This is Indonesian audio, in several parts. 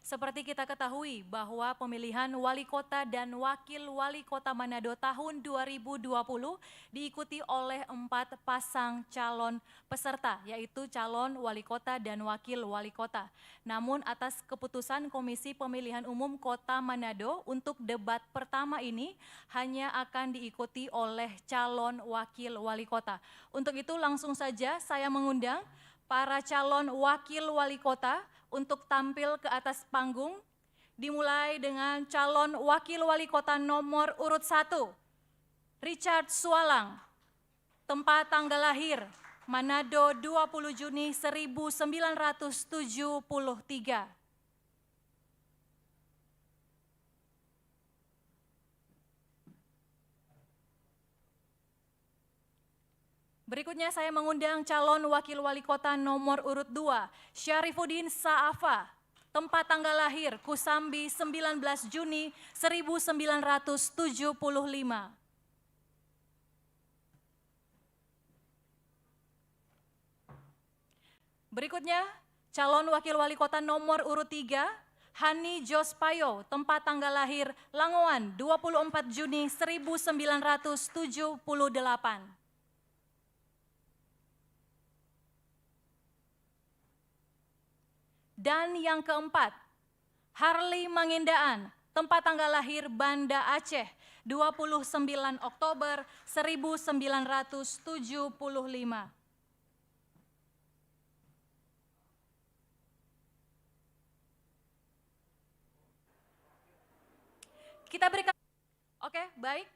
Seperti kita ketahui bahwa pemilihan wali kota dan wakil wali kota Manado tahun 2020 diikuti oleh 4 pasang calon peserta, yaitu calon wali kota dan wakil wali kota. Namun atas keputusan Komisi Pemilihan Umum Kota Manado untuk debat pertama ini hanya akan diikuti oleh calon wakil wali kota. Untuk itu langsung saja saya mengundang para calon wakil wali kota untuk tampil ke atas panggung, dimulai dengan calon wakil wali kota nomor urut 1, Richard Sualang, tempat tanggal lahir Manado 20 Juni 1973. Berikutnya saya mengundang calon wakil wali kota nomor urut 2, Syarifuddin Sa'afa, tempat tanggal lahir Kusambi 19 Juni 1975. Berikutnya calon wakil wali kota nomor urut 3, Hani Jospayo, tempat tanggal lahir Langoan 24 Juni 1978. Dan yang keempat, Harley Mangindaan, tempat tanggal lahir Banda Aceh, 29 Oktober 1975. Kita berikan, oke, baik.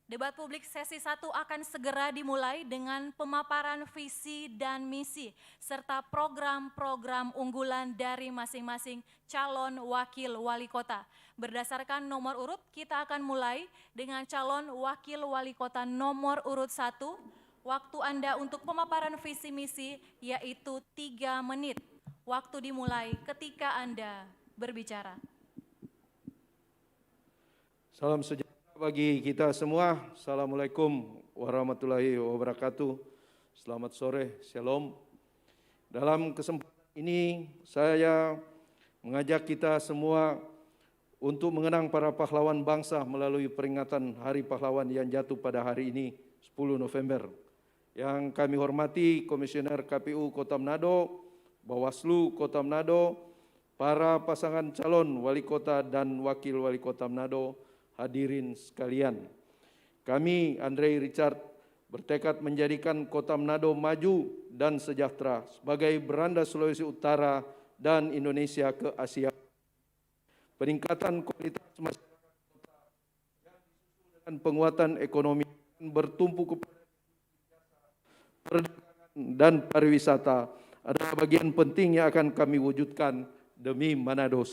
Debat publik sesi 1 akan segera dimulai dengan pemaparan visi dan misi serta program-program unggulan dari masing-masing calon wakil wali kota. Berdasarkan nomor urut, kita akan mulai dengan calon wakil wali kota nomor urut 1. Waktu Anda untuk pemaparan visi misi yaitu 3 menit. Waktu dimulai ketika Anda berbicara. Salam sejahtera bagi kita semua. Assalamualaikum warahmatullahi wabarakatuh. Selamat sore, shalom. Dalam kesempatan ini saya mengajak kita semua untuk mengenang para pahlawan bangsa melalui peringatan Hari Pahlawan yang jatuh pada hari ini, 10 November. Yang kami hormati Komisioner KPU Kota Manado, Bawaslu Kota Manado, para pasangan calon wali kota dan wakil wali kota Manado, hadirin sekalian. Kami, Andre Richard, bertekad menjadikan Kota Manado maju dan sejahtera sebagai beranda Sulawesi Utara dan Indonesia ke Asia. Peningkatan kualitas masyarakat kota yang disusul dengan penguatan ekonomi bertumpu kepada perdagangan dan pariwisata adalah bagian penting yang akan kami wujudkan demi Manado.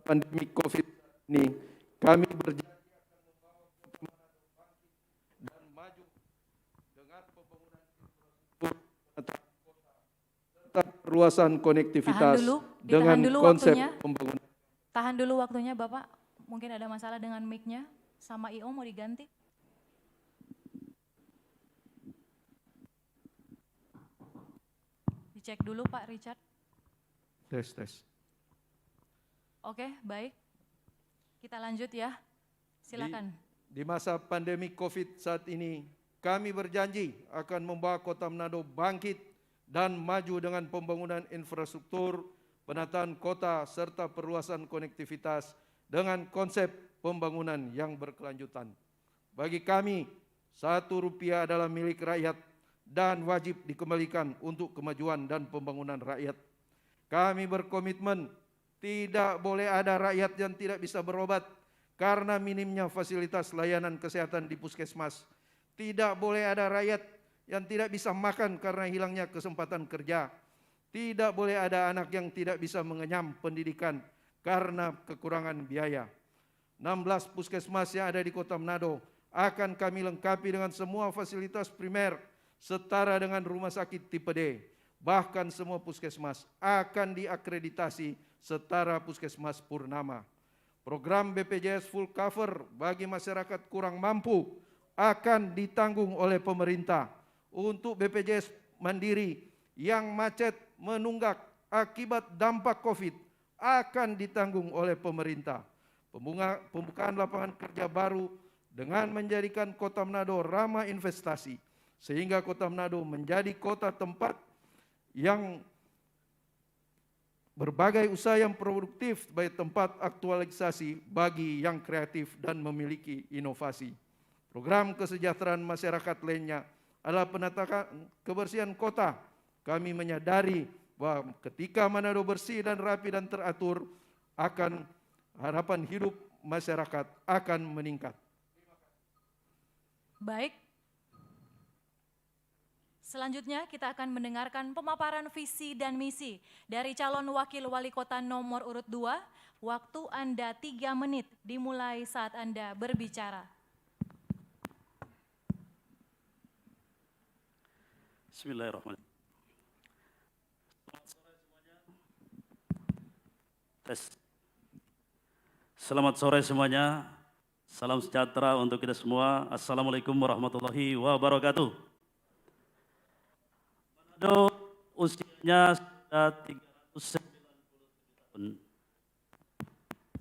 Pandemi COVID ini kami berjanji akan membawa Kota Manado bangkit dan maju dengan pembangunan infrastruktur penataan kota serta perluasan konektivitas dengan konsep pembangunan. Tahan dulu waktunya Bapak, mungkin ada masalah dengan mic-nya sama I.O mau diganti. Dicek dulu Pak Richard. Tes. Oke, baik. Kita lanjut ya, silakan. Di masa pandemi COVID saat ini, kami berjanji akan membawa Kota Manado bangkit dan maju dengan pembangunan infrastruktur, penataan kota, serta perluasan konektivitas dengan konsep pembangunan yang berkelanjutan. Bagi kami, 1 rupiah adalah milik rakyat dan wajib dikembalikan untuk kemajuan dan pembangunan rakyat. Kami berkomitmen tidak boleh ada rakyat yang tidak bisa berobat karena minimnya fasilitas layanan kesehatan di puskesmas. Tidak boleh ada rakyat yang tidak bisa makan karena hilangnya kesempatan kerja. Tidak boleh ada anak yang tidak bisa mengenyam pendidikan karena kekurangan biaya. 16 puskesmas yang ada di Kota Manado akan kami lengkapi dengan semua fasilitas primer setara dengan rumah sakit tipe D. Bahkan semua puskesmas akan diakreditasi setara puskesmas purnama. Program BPJS full cover bagi masyarakat kurang mampu akan ditanggung oleh pemerintah. Untuk BPJS mandiri yang macet menunggak akibat dampak COVID akan ditanggung oleh pemerintah. Pembukaan lapangan kerja baru dengan menjadikan Kota Manado ramah investasi, sehingga Kota Manado menjadi kota tempat yang berbagai usaha yang produktif sebagai tempat aktualisasi bagi yang kreatif dan memiliki inovasi. Program kesejahteraan masyarakat lainnya adalah penataan kebersihan kota. Kami menyadari bahwa ketika Manado bersih dan rapi dan teratur, akan harapan hidup masyarakat akan meningkat. Baik. Selanjutnya kita akan mendengarkan pemaparan visi dan misi dari calon wakil wali kota nomor urut 2. Waktu Anda 3 menit dimulai saat Anda berbicara. Bismillahirrahmanirrahim. Selamat sore semuanya. Salam sejahtera untuk kita semua. Assalamualaikum warahmatullahi wabarakatuh. Manado usianya sudah 390 tahun.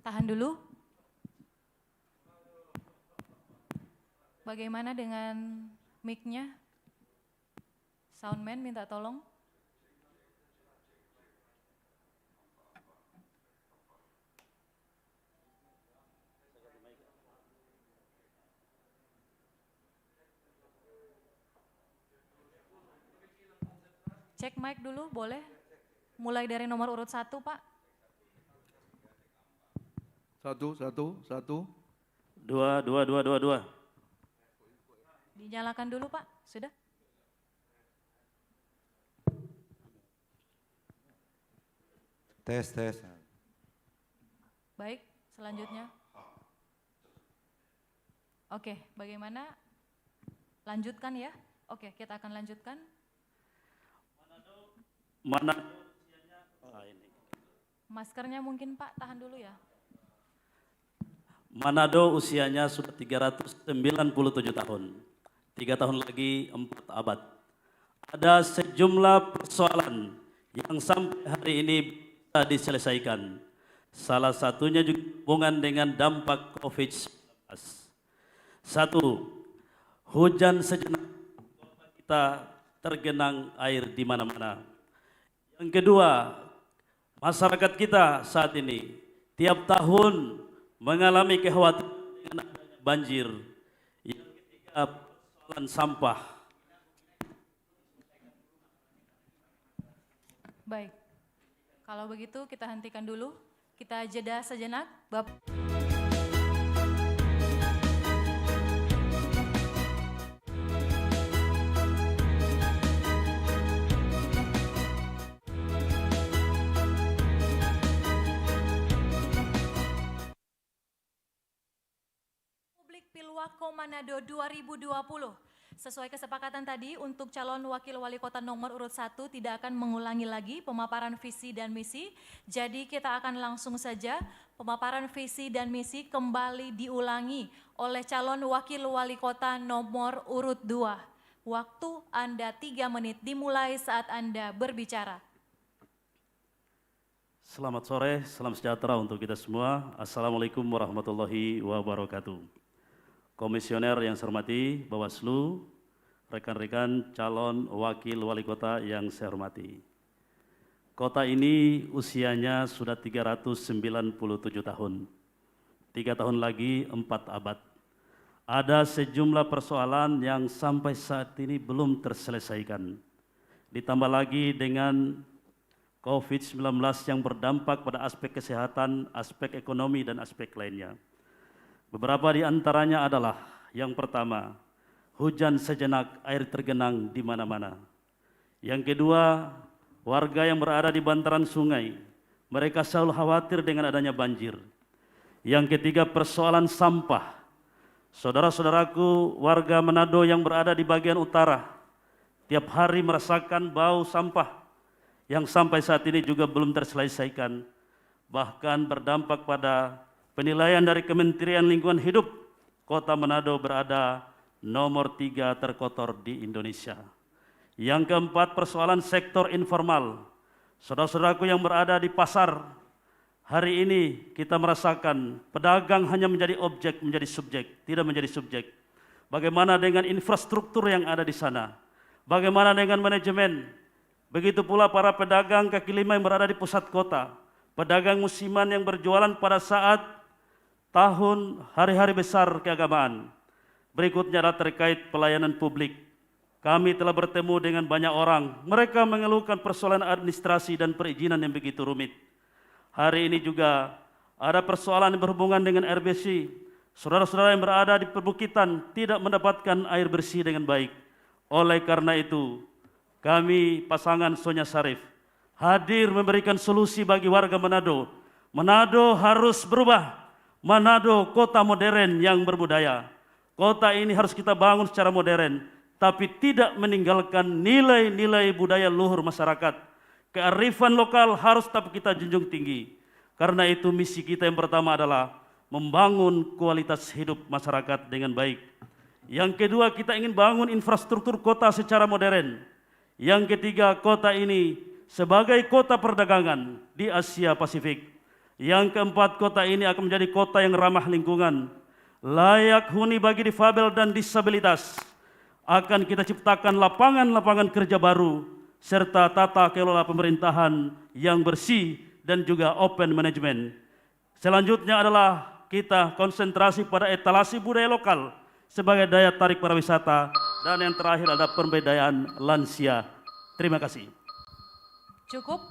Tahan dulu. Bagaimana dengan mic-nya? Soundman minta tolong. Cek mic dulu boleh? Mulai dari nomor urut 1, Pak. Satu. Dua. Dinyalakan dulu, Pak. Sudah? Tes. Baik, selanjutnya. Oke, bagaimana? Lanjutkan ya. Oke, kita akan lanjutkan. Maskernya mungkin Pak, tahan dulu ya. Manado usianya sudah 397 tahun. 3 tahun lagi 4 abad. Ada sejumlah persoalan yang sampai hari ini bisa diselesaikan. Salah satunya juga hubungan dengan dampak COVID-19. 1. Hujan sejenak kita tergenang air di mana-mana. Yang kedua, masyarakat kita saat ini tiap tahun mengalami kekhawatiran dengan adanya banjir. Yang ketiga, persoalan sampah. Baik, kalau begitu kita hentikan dulu. Kita jeda sejenak. Bapak. Pilwako Manado 2020. Sesuai kesepakatan tadi, untuk calon wakil wali kota nomor urut 1 tidak akan mengulangi lagi pemaparan visi dan misi. Jadi kita akan langsung saja pemaparan visi dan misi kembali diulangi oleh calon wakil wali kota nomor urut 2. Waktu Anda 3 menit dimulai saat Anda berbicara. Selamat sore, salam sejahtera untuk kita semua. Assalamualaikum warahmatullahi wabarakatuh. Komisioner yang saya hormati, Bawaslu, rekan-rekan calon wakil wali kota yang saya hormati. Kota ini usianya sudah 397 tahun. 3 tahun lagi 4 abad. Ada sejumlah persoalan yang sampai saat ini belum terselesaikan. Ditambah lagi dengan COVID-19 yang berdampak pada aspek kesehatan, aspek ekonomi, dan aspek lainnya. Beberapa di antaranya adalah, yang pertama, hujan sejenak air tergenang di mana-mana. Yang kedua, warga yang berada di bantaran sungai, mereka selalu khawatir dengan adanya banjir. Yang ketiga, persoalan sampah. Saudara-saudaraku warga Manado yang berada di bagian utara, tiap hari merasakan bau sampah yang sampai saat ini juga belum terselesaikan, bahkan berdampak pada penilaian dari Kementerian Lingkungan Hidup, Kota Manado berada nomor 3 terkotor di Indonesia. Yang keempat, persoalan sektor informal. Saudara-saudaraku yang berada di pasar, hari ini kita merasakan pedagang hanya menjadi objek, menjadi subjek, tidak menjadi subjek. Bagaimana dengan infrastruktur yang ada di sana? Bagaimana dengan manajemen? Begitu pula para pedagang kaki lima yang berada di pusat kota, pedagang musiman yang berjualan pada saat tahun hari-hari besar keagamaan. Berikutnya adalah terkait pelayanan publik. Kami telah bertemu dengan banyak orang. Mereka mengeluhkan persoalan administrasi dan perizinan yang begitu rumit. Hari ini juga ada persoalan yang berhubungan dengan RBC. Saudara-saudara yang berada di perbukitan tidak mendapatkan air bersih dengan baik. Oleh karena itu, kami pasangan Sonya Sarif hadir memberikan solusi bagi warga Manado. Manado harus berubah. Manado kota modern yang berbudaya. Kota ini harus kita bangun secara modern, tapi tidak meninggalkan nilai-nilai budaya luhur masyarakat. Kearifan lokal harus tetap kita junjung tinggi. Karena itu misi kita yang pertama adalah membangun kualitas hidup masyarakat dengan baik. Yang kedua, kita ingin bangun infrastruktur kota secara modern. Yang ketiga, kota ini sebagai kota perdagangan di Asia Pasifik. Yang keempat, kota ini akan menjadi kota yang ramah lingkungan, layak huni bagi difabel dan disabilitas. Akan kita ciptakan lapangan-lapangan kerja baru, serta tata kelola pemerintahan yang bersih dan juga open management. Selanjutnya adalah kita konsentrasi pada etalasi budaya lokal sebagai daya tarik para wisata, dan yang terakhir adalah pemberdayaan lansia. Terima kasih. Cukup?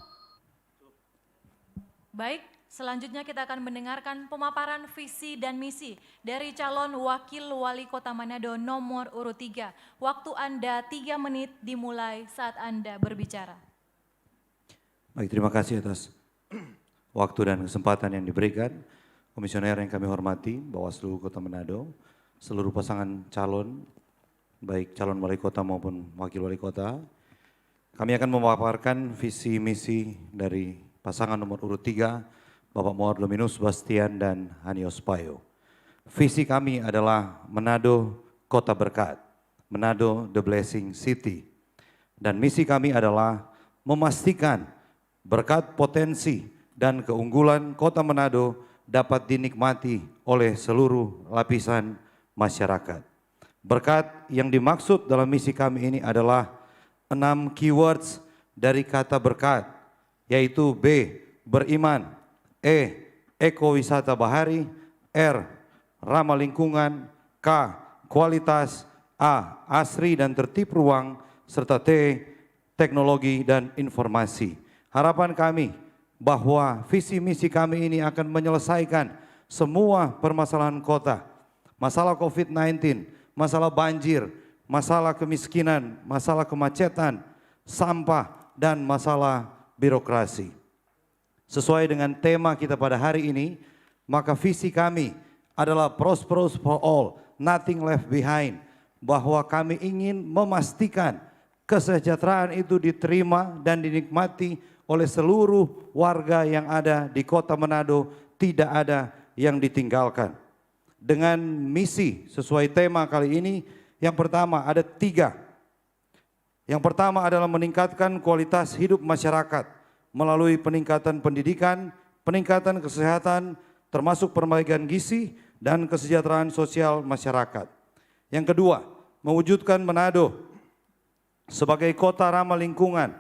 Baik, selanjutnya kita akan mendengarkan pemaparan visi dan misi dari calon Wakil Wali Kota Manado nomor urut 3. Waktu Anda 3 menit dimulai saat Anda berbicara. Baik, terima kasih atas waktu dan kesempatan yang diberikan. Komisioner yang kami hormati, Bawaslu Kota Manado, seluruh pasangan calon, baik calon wali kota maupun wakil wali kota, kami akan memaparkan visi misi dari pasangan nomor urut 3, Bapak Mawar Dominus Bastian dan Hanios Payo. Visi kami adalah Manado Kota Berkat, Manado The Blessing City. Dan misi kami adalah memastikan berkat potensi dan keunggulan Kota Manado dapat dinikmati oleh seluruh lapisan masyarakat. Berkat yang dimaksud dalam misi kami ini adalah 6 keywords dari kata berkat, yaitu B, beriman, E, ekowisata bahari, R, ramah lingkungan, K, kualitas, A, asri dan tertib ruang, serta T, teknologi dan informasi. Harapan kami bahwa visi misi kami ini akan menyelesaikan semua permasalahan kota, masalah COVID-19, masalah banjir, masalah kemiskinan, masalah kemacetan, sampah, dan masalah birokrasi. Sesuai dengan tema kita pada hari ini, maka visi kami adalah prosperous for all, nothing left behind. Bahwa kami ingin memastikan kesejahteraan itu diterima dan dinikmati oleh seluruh warga yang ada di Kota Manado, tidak ada yang ditinggalkan. Dengan misi sesuai tema kali ini, yang pertama ada 3. Yang pertama adalah meningkatkan kualitas hidup masyarakat melalui peningkatan pendidikan, peningkatan kesehatan, termasuk perbaikan gizi dan kesejahteraan sosial masyarakat. Yang kedua, mewujudkan Manado sebagai kota ramah lingkungan,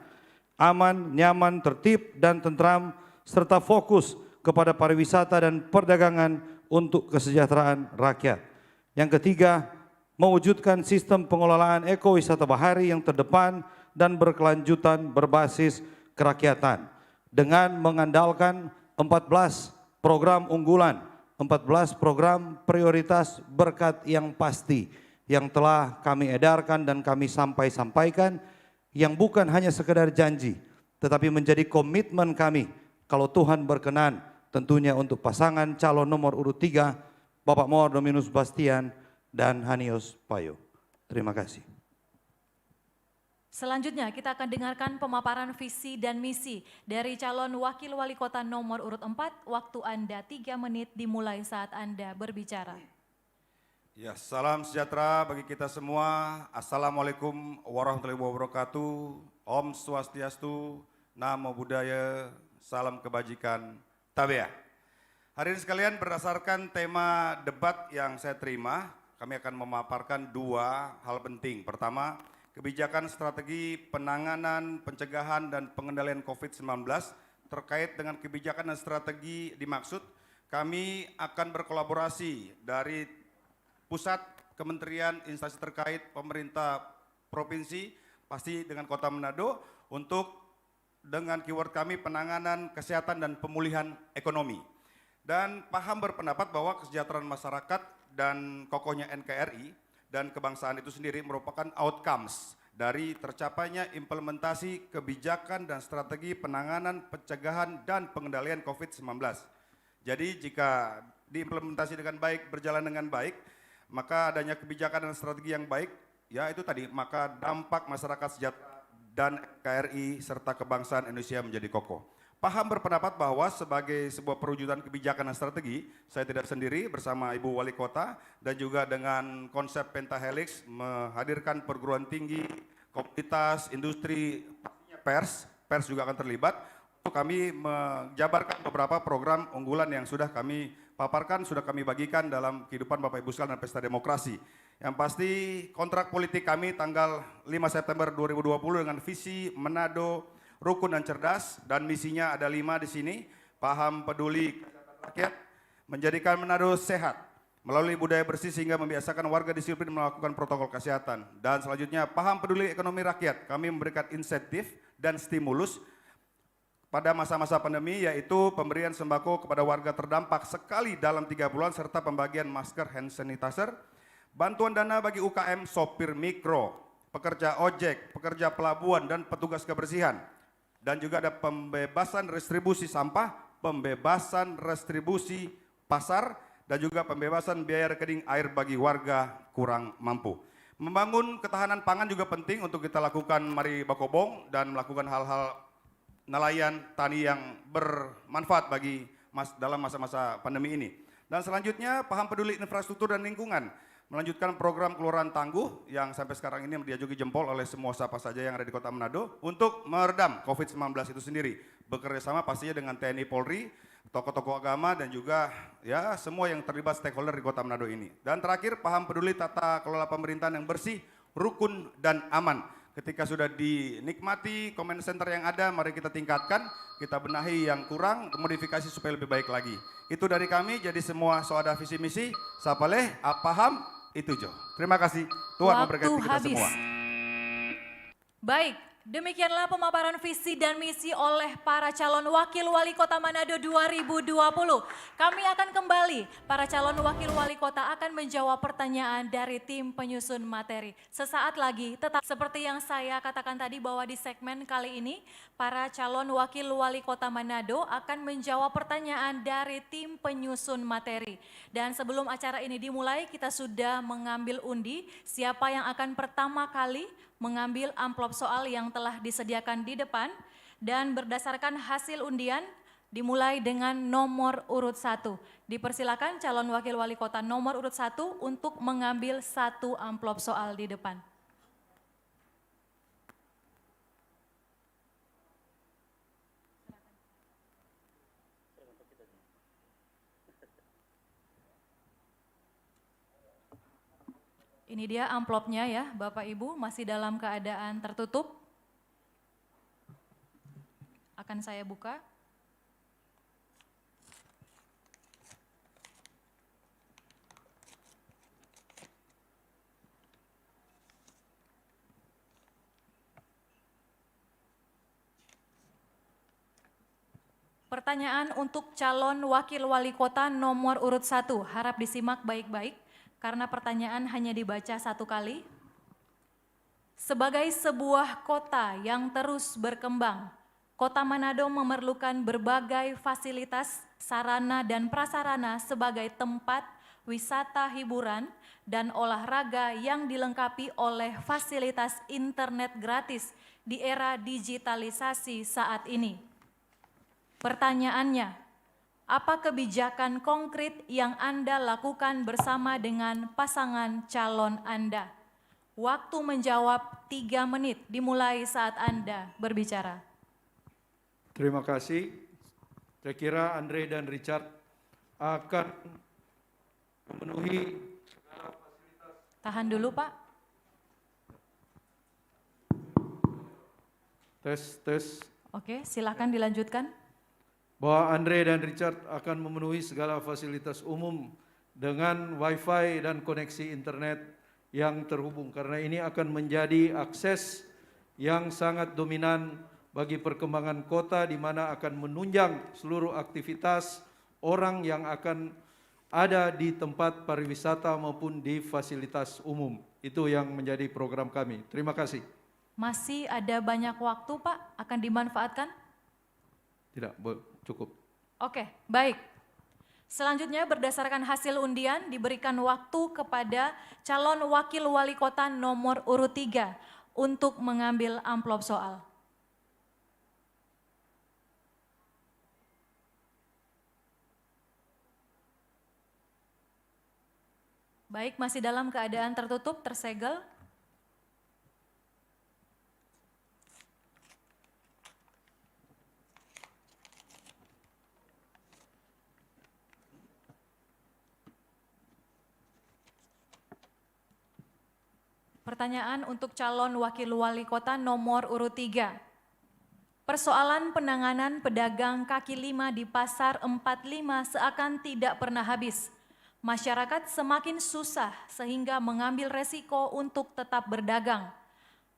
aman, nyaman, tertib, dan tentram, serta fokus kepada pariwisata dan perdagangan untuk kesejahteraan rakyat. Yang ketiga, mewujudkan sistem pengelolaan ekowisata bahari yang terdepan dan berkelanjutan berbasis kerakyatan dengan mengandalkan 14 program unggulan, 14 program prioritas berkat yang pasti yang telah kami edarkan dan kami sampaikan, yang bukan hanya sekedar janji, tetapi menjadi komitmen kami kalau Tuhan berkenan, tentunya untuk pasangan calon nomor urut 3, Bapak Mawar Dominus Bastian dan Hanios Payo. Terima kasih. Selanjutnya kita akan dengarkan pemaparan visi dan misi dari calon Wakil Wali Kota nomor urut 4. Waktu Anda 3 menit dimulai saat Anda berbicara. Ya, salam sejahtera bagi kita semua. Assalamualaikum warahmatullahi wabarakatuh. Om Swastiastu, Namo Buddhaya, salam kebajikan, tabea. Hadirin sekalian, berdasarkan tema debat yang saya terima, kami akan memaparkan dua hal penting. Pertama, kebijakan strategi penanganan, pencegahan, dan pengendalian COVID-19 terkait dengan kebijakan dan strategi dimaksud. Kami akan berkolaborasi dari pusat, kementerian, instansi terkait, pemerintah provinsi, pasti dengan Kota Manado, untuk dengan keyword kami penanganan kesehatan dan pemulihan ekonomi. Dan paham berpendapat bahwa kesejahteraan masyarakat dan kokohnya NKRI dan kebangsaan itu sendiri merupakan outcomes dari tercapainya implementasi kebijakan dan strategi penanganan, pencegahan, dan pengendalian COVID-19. Jadi jika diimplementasi dengan baik, berjalan dengan baik, maka adanya kebijakan dan strategi yang baik, ya itu tadi, maka dampak masyarakat sejahtera dan NKRI serta kebangsaan Indonesia menjadi kokoh. Paham berpendapat bahwa sebagai sebuah perwujudan kebijakan dan strategi, saya tidak sendiri bersama Ibu Wali Kota dan juga dengan konsep Pentahelix menghadirkan perguruan tinggi, komunitas, industri, pers juga akan terlibat. Kami menjabarkan beberapa program unggulan yang sudah kami paparkan, sudah kami bagikan dalam kehidupan Bapak Ibu sekalian dan Pesta Demokrasi. Yang pasti kontrak politik kami tanggal 5 September 2020 dengan visi Manado rukun dan cerdas, dan misinya ada 5 di sini. Paham peduli rakyat, menjadikan Manado sehat melalui budaya bersih sehingga membiasakan warga disiplin melakukan protokol kesehatan. Dan selanjutnya paham peduli ekonomi rakyat, kami memberikan insentif dan stimulus pada masa-masa pandemi, yaitu pemberian sembako kepada warga terdampak sekali dalam 3 bulan serta pembagian masker hand sanitizer, bantuan dana bagi UKM, sopir mikro, pekerja ojek, pekerja pelabuhan, dan petugas kebersihan. Dan juga ada pembebasan restribusi sampah, pembebasan restribusi pasar, dan juga pembebasan biaya rekening air bagi warga kurang mampu. Membangun ketahanan pangan juga penting untuk kita lakukan mari bakobong dan melakukan hal-hal nelayan tani yang bermanfaat bagi dalam masa-masa pandemi ini. Dan selanjutnya paham peduli infrastruktur dan lingkungan, melanjutkan program Kelurahan Tangguh yang sampai sekarang ini diajuki jempol oleh semua siapa saja yang ada di Kota Manado untuk meredam COVID-19 itu sendiri. Bekerja sama pastinya dengan TNI Polri, tokoh-tokoh agama, dan juga ya semua yang terlibat stakeholder di Kota Manado ini. Dan terakhir paham peduli tata kelola pemerintahan yang bersih, rukun, dan aman. Ketika sudah dinikmati comment center yang ada, mari kita tingkatkan, kita benahi yang kurang, modifikasi supaya lebih baik lagi. Itu dari kami, jadi semua soada visi misi, sapaleh, paham, itu Jo. Terima kasih, Tuhan memberkati kita semua. Baik, demikianlah pemaparan visi dan misi oleh para calon wakil wali kota Manado 2020. Kami akan kembali, para calon wakil wali kota akan menjawab pertanyaan dari tim penyusun materi. Sesaat lagi, tetap seperti yang saya katakan tadi bahwa di segmen kali ini, para calon wakil wali kota Manado akan menjawab pertanyaan dari tim penyusun materi. Dan sebelum acara ini dimulai, kita sudah mengambil undi siapa yang akan pertama kali mengambil amplop soal yang telah disediakan di depan, dan berdasarkan hasil undian dimulai dengan nomor urut 1. Dipersilakan calon wakil wali kota nomor urut 1 untuk mengambil 1 amplop soal di depan. Ini dia amplopnya ya, Bapak Ibu, masih dalam keadaan tertutup. Akan saya buka. Pertanyaan untuk calon wakil wali kota nomor urut 1, harap disimak baik-baik. Karena pertanyaan hanya dibaca 1 kali. Sebagai sebuah kota yang terus berkembang, Kota Manado memerlukan berbagai fasilitas, sarana dan prasarana sebagai tempat wisata hiburan dan olahraga yang dilengkapi oleh fasilitas internet gratis di era digitalisasi saat ini. Pertanyaannya, apa kebijakan konkret yang Anda lakukan bersama dengan pasangan calon Anda? Waktu menjawab 3 menit dimulai saat Anda berbicara. Terima kasih. Saya kira Andre dan Richard akan memenuhi Tahan dulu Pak. tes Oke, silakan dilanjutkan. bahwa Andre dan Richard akan memenuhi segala fasilitas umum dengan wifi dan koneksi internet yang terhubung, karena ini akan menjadi akses yang sangat dominan bagi perkembangan kota, di mana akan menunjang seluruh aktivitas orang yang akan ada di tempat pariwisata maupun di fasilitas umum. Itu yang menjadi program kami. Terima kasih. Masih ada banyak waktu Pak, akan dimanfaatkan? Tidak, cukup. Oke, baik. Selanjutnya berdasarkan hasil undian diberikan waktu kepada calon wakil wali kota nomor urut 3 untuk mengambil amplop soal. Baik, masih dalam keadaan tertutup, tersegel. Pertanyaan untuk calon wakil wali kota nomor urut 3. Persoalan penanganan pedagang kaki lima di Pasar 45 seakan tidak pernah habis. Masyarakat semakin susah sehingga mengambil resiko untuk tetap berdagang.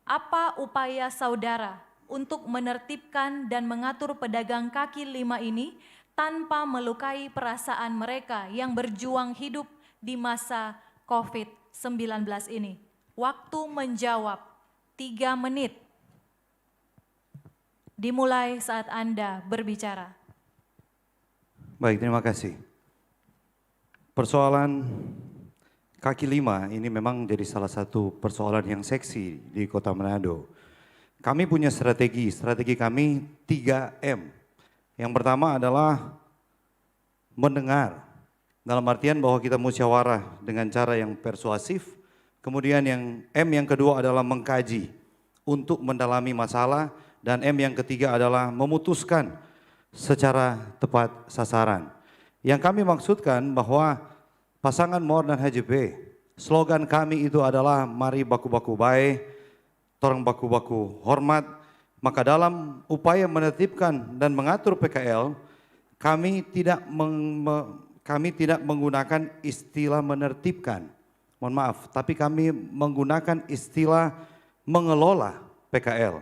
Apa upaya saudara untuk menertibkan dan mengatur pedagang kaki lima ini tanpa melukai perasaan mereka yang berjuang hidup di masa COVID-19 ini? Waktu menjawab 3 menit. Dimulai saat Anda berbicara. Baik, terima kasih. Persoalan kaki lima ini memang jadi salah satu persoalan yang seksi di Kota Manado. Kami punya strategi kami 3M. Yang pertama adalah mendengar, dalam artian bahwa kita musyawarah dengan cara yang persuasif. Kemudian yang kedua adalah mengkaji untuk mendalami masalah, dan yang ketiga adalah memutuskan secara tepat sasaran. Yang kami maksudkan bahwa pasangan MOR dan HJP, slogan kami itu adalah mari baku-baku baik, torang baku-baku hormat. Maka dalam upaya menertibkan dan mengatur PKL, kami tidak menggunakan istilah menertibkan. Mohon maaf, tapi kami menggunakan istilah mengelola PKL.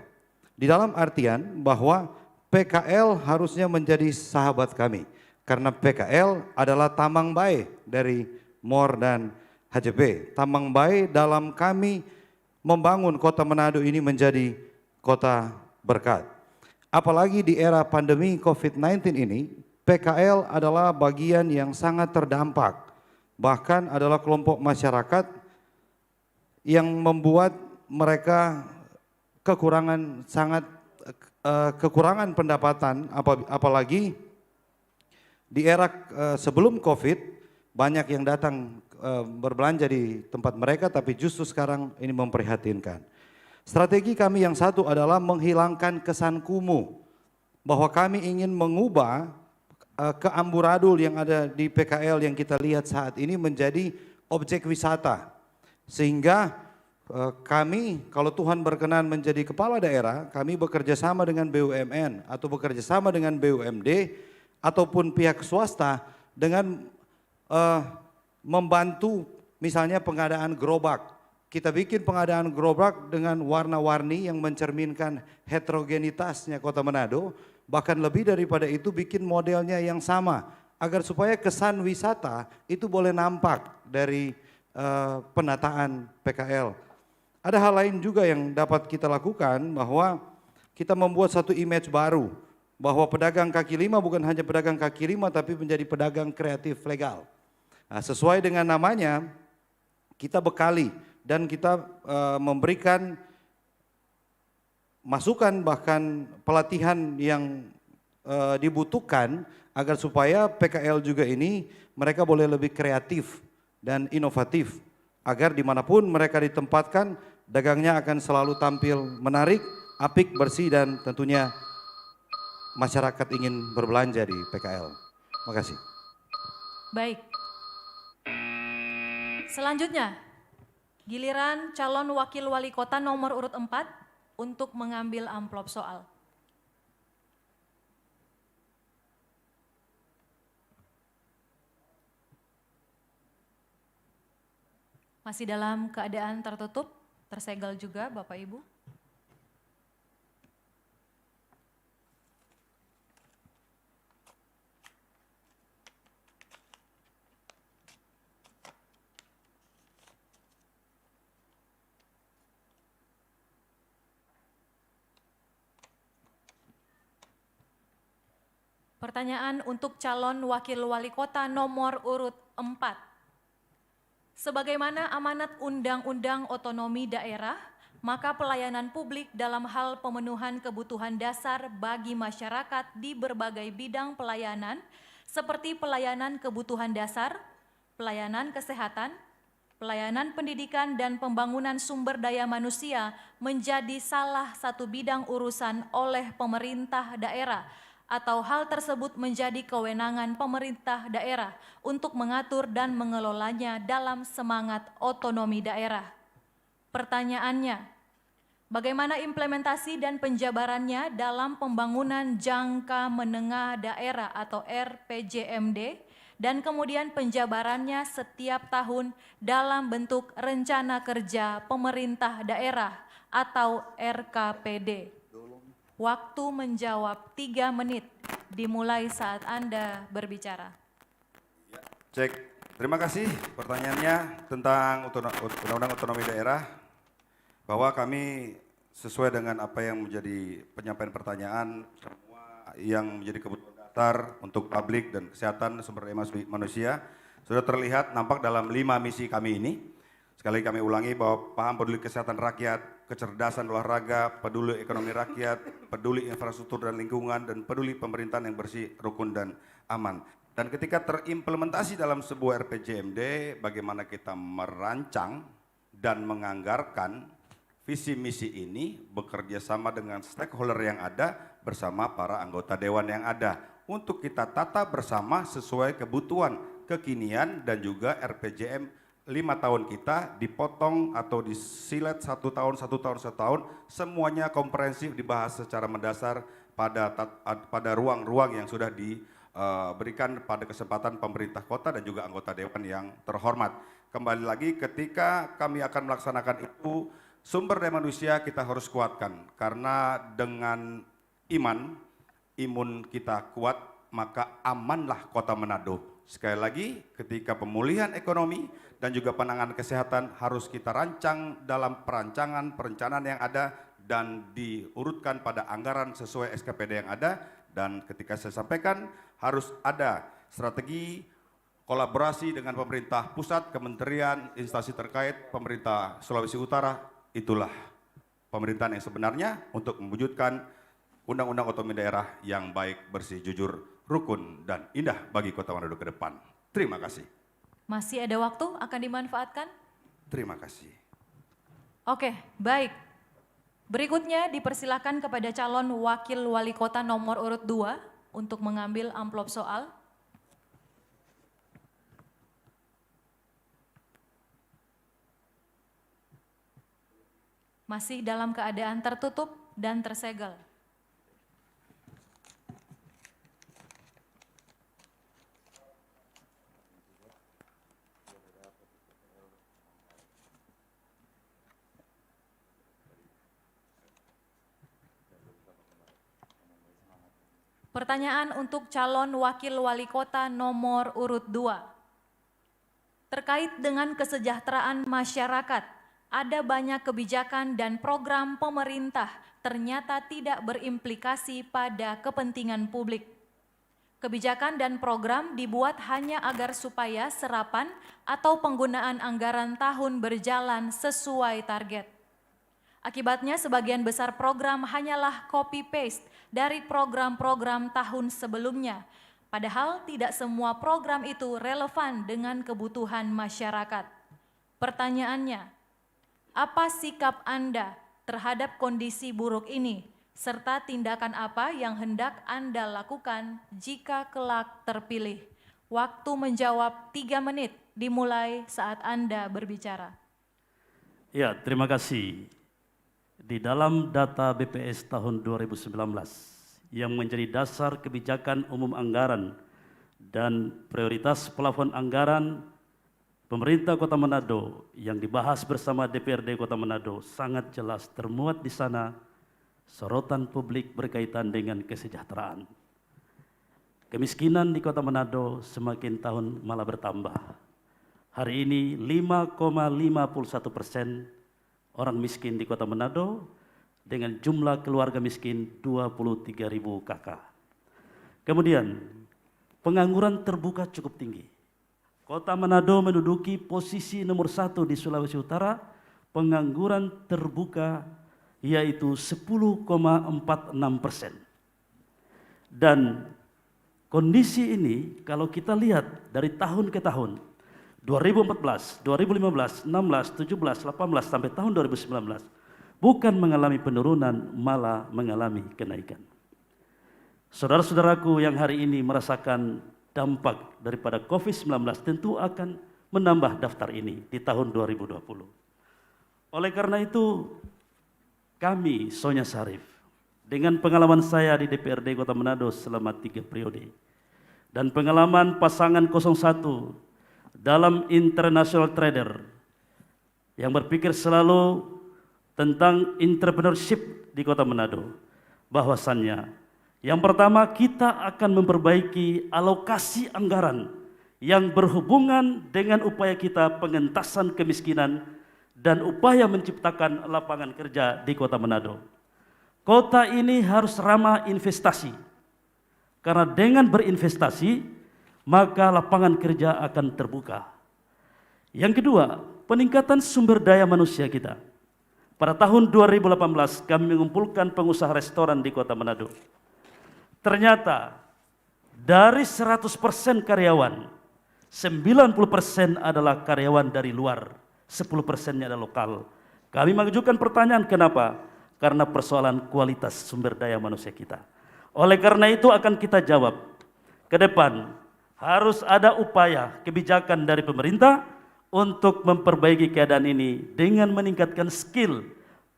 Di dalam artian bahwa PKL harusnya menjadi sahabat kami. Karena PKL adalah tamang baik dari MOR dan HJP. Tamang baik dalam kami membangun Kota Manado ini menjadi kota berkat. Apalagi di era pandemi COVID-19 ini, PKL adalah bagian yang sangat terdampak. Bahkan adalah kelompok masyarakat yang membuat mereka kekurangan pendapatan, apalagi di era sebelum COVID banyak yang datang berbelanja di tempat mereka, tapi justru sekarang ini memprihatinkan. Strategi kami yang satu adalah menghilangkan kesan kumuh, bahwa kami ingin mengubah keamburadul yang ada di PKL yang kita lihat saat ini menjadi objek wisata. Sehingga kami, kalau Tuhan berkenan menjadi kepala daerah, kami bekerja sama dengan BUMN atau bekerja sama dengan BUMD ataupun pihak swasta dengan membantu misalnya pengadaan gerobak. Kita bikin pengadaan gerobak dengan warna-warni yang mencerminkan heterogenitasnya Kota Manado. Bahkan lebih daripada itu bikin modelnya yang sama agar supaya kesan wisata itu boleh nampak dari penataan PKL. Ada hal lain juga yang dapat kita lakukan, bahwa kita membuat satu image baru bahwa pedagang kaki lima bukan hanya pedagang kaki lima tapi menjadi pedagang kreatif legal. Nah, sesuai dengan namanya kita bekali dan kita memberikan masukan bahkan pelatihan yang dibutuhkan agar supaya PKL juga ini mereka boleh lebih kreatif dan inovatif, agar dimanapun mereka ditempatkan dagangnya akan selalu tampil menarik, apik, bersih, dan tentunya masyarakat ingin berbelanja di PKL. Terima kasih. Baik. Selanjutnya, giliran calon wakil wali kota nomor urut 4 untuk mengambil amplop soal. Masih dalam keadaan tertutup, tersegel juga Bapak Ibu. Pertanyaan untuk calon wakil wali kota nomor urut 4. Sebagaimana amanat Undang-Undang Otonomi Daerah, maka pelayanan publik dalam hal pemenuhan kebutuhan dasar bagi masyarakat di berbagai bidang pelayanan seperti pelayanan kebutuhan dasar, pelayanan kesehatan, pelayanan pendidikan dan pembangunan sumber daya manusia menjadi salah satu bidang urusan oleh pemerintah daerah atau hal tersebut menjadi kewenangan pemerintah daerah untuk mengatur dan mengelolanya dalam semangat otonomi daerah. Pertanyaannya, bagaimana implementasi dan penjabarannya dalam pembangunan jangka menengah daerah atau RPJMD dan kemudian penjabarannya setiap tahun dalam bentuk rencana kerja pemerintah daerah atau RKPD? Waktu menjawab 3 menit dimulai saat Anda berbicara. Cek, terima kasih pertanyaannya tentang Undang-Undang Otonomi Daerah, bahwa kami sesuai dengan apa yang menjadi penyampaian pertanyaan, semua yang menjadi kebutuhan dasar untuk publik dan kesehatan sumber daya manusia sudah terlihat nampak dalam 5 misi kami ini. Sekali kami ulangi bahwa paham peduli kesehatan rakyat, kecerdasan olahraga, peduli ekonomi rakyat, peduli infrastruktur dan lingkungan, dan peduli pemerintahan yang bersih, rukun, dan aman. Dan ketika terimplementasi dalam sebuah RPJMD, bagaimana kita merancang dan menganggarkan visi misi ini bekerja sama dengan stakeholder yang ada bersama para anggota dewan yang ada untuk kita tata bersama sesuai kebutuhan kekinian dan juga RPJM 5 tahun kita dipotong atau disilet 1 tahun, semuanya komprehensif dibahas secara mendasar pada ruang-ruang yang sudah diberikan pada kesempatan pemerintah kota dan juga anggota dewan yang terhormat. Kembali lagi, ketika kami akan melaksanakan itu, sumber daya manusia kita harus kuatkan, karena dengan imun kita kuat, maka amanlah kota Manado. Sekali lagi, ketika pemulihan ekonomi dan juga penanganan kesehatan harus kita rancang dalam perencanaan yang ada dan diurutkan pada anggaran sesuai SKPD yang ada. Dan ketika saya sampaikan harus ada strategi kolaborasi dengan pemerintah pusat, kementerian, instansi terkait, pemerintah Sulawesi Utara, itulah pemerintahan yang sebenarnya untuk mewujudkan Undang-Undang Otonomi Daerah yang baik, bersih, jujur, rukun, dan indah bagi Kota Manado ke depan. Terima kasih. Masih ada waktu akan dimanfaatkan? Terima kasih. Oke, baik. Berikutnya dipersilakan kepada calon wakil wali kota nomor urut 2 untuk mengambil amplop soal. Masih dalam keadaan tertutup dan tersegel. Pertanyaan untuk calon wakil wali kota nomor urut 2. Terkait dengan kesejahteraan masyarakat, ada banyak kebijakan dan program pemerintah ternyata tidak berimplikasi pada kepentingan publik. Kebijakan dan program dibuat hanya agar supaya serapan atau penggunaan anggaran tahun berjalan sesuai target. Akibatnya sebagian besar program hanyalah copy-paste dari program-program tahun sebelumnya, padahal tidak semua program itu relevan dengan kebutuhan masyarakat. Pertanyaannya, apa sikap Anda terhadap kondisi buruk ini, serta tindakan apa yang hendak Anda lakukan jika kelak terpilih. Waktu menjawab 3 menit dimulai saat Anda berbicara. Ya, terima kasih. Di dalam data BPS tahun 2019 yang menjadi dasar kebijakan umum anggaran dan prioritas plafon anggaran pemerintah Kota Manado yang dibahas bersama DPRD Kota Manado sangat jelas termuat di sana sorotan publik berkaitan dengan kesejahteraan. Kemiskinan di Kota Manado semakin tahun malah bertambah. Hari ini 5,51% orang miskin di Kota Manado dengan jumlah keluarga miskin 23.000 kakak. Kemudian pengangguran terbuka cukup tinggi. Kota Manado menduduki posisi nomor 1 di Sulawesi Utara, pengangguran terbuka yaitu 10,46%. Dan kondisi ini kalau kita lihat dari tahun ke tahun, 2014, 2015, 16, 17, 18 sampai tahun 2019 bukan mengalami penurunan, malah mengalami kenaikan. Saudara-saudaraku yang hari ini merasakan dampak daripada COVID-19 tentu akan menambah daftar ini di tahun 2020. Oleh karena itu, kami Sonya Sarif dengan pengalaman saya di DPRD Kota Manado selama 3 periode dan pengalaman pasangan 01 dalam international trader yang berpikir selalu tentang entrepreneurship di Kota Manado, bahwasannya yang pertama kita akan memperbaiki alokasi anggaran yang berhubungan dengan upaya kita pengentasan kemiskinan dan upaya menciptakan lapangan kerja di Kota Manado. Kota ini harus ramah investasi, karena dengan berinvestasi maka lapangan kerja akan terbuka. Yang kedua, peningkatan sumber daya manusia kita. Pada tahun 2018 kami mengumpulkan pengusaha restoran di Kota Manado. Ternyata dari 100% karyawan, 90% adalah karyawan dari luar, 10%-nya adalah lokal. Kami mengajukan pertanyaan kenapa? Karena persoalan kualitas sumber daya manusia kita. Oleh karena itu akan kita jawab, ke depan harus ada upaya kebijakan dari pemerintah untuk memperbaiki keadaan ini dengan meningkatkan skill,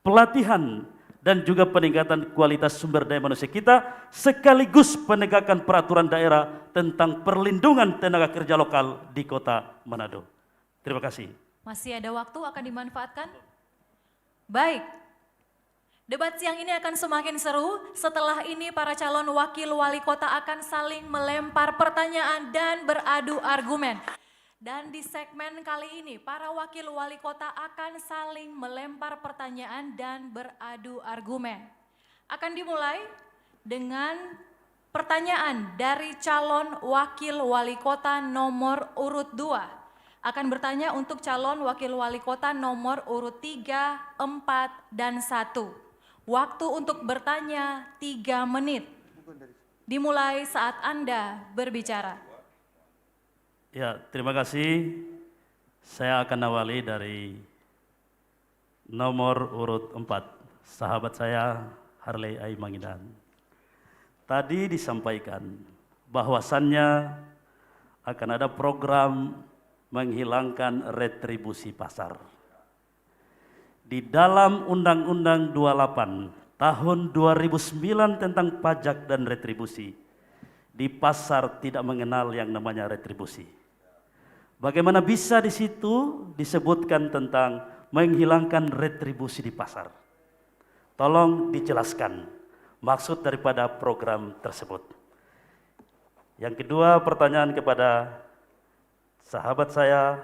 pelatihan, dan juga peningkatan kualitas sumber daya manusia kita, sekaligus penegakan peraturan daerah tentang perlindungan tenaga kerja lokal di Kota Manado. Terima kasih. Masih ada waktu akan dimanfaatkan? Baik. Debat siang ini akan semakin seru. Setelah ini para calon wakil wali kota akan saling melempar pertanyaan dan beradu argumen. Dan di segmen kali ini, para wakil wali kota akan saling melempar pertanyaan dan beradu argumen. Akan dimulai dengan pertanyaan dari calon wakil wali kota nomor urut 2. Akan bertanya untuk calon wakil wali kota nomor urut 3, 4, dan 1. Waktu untuk bertanya 3 menit. Dimulai saat Anda berbicara. Ya, terima kasih. Saya akan awali dari nomor urut 4, sahabat saya Harley Aimangidan. Tadi disampaikan bahwasannya akan ada program menghilangkan retribusi pasar. Di dalam Undang-Undang 28 tahun 2009 tentang pajak dan retribusi, di pasar tidak mengenal yang namanya retribusi. Bagaimana bisa di situ disebutkan tentang menghilangkan retribusi di pasar? Tolong dijelaskan maksud daripada program tersebut. Yang kedua, pertanyaan kepada sahabat saya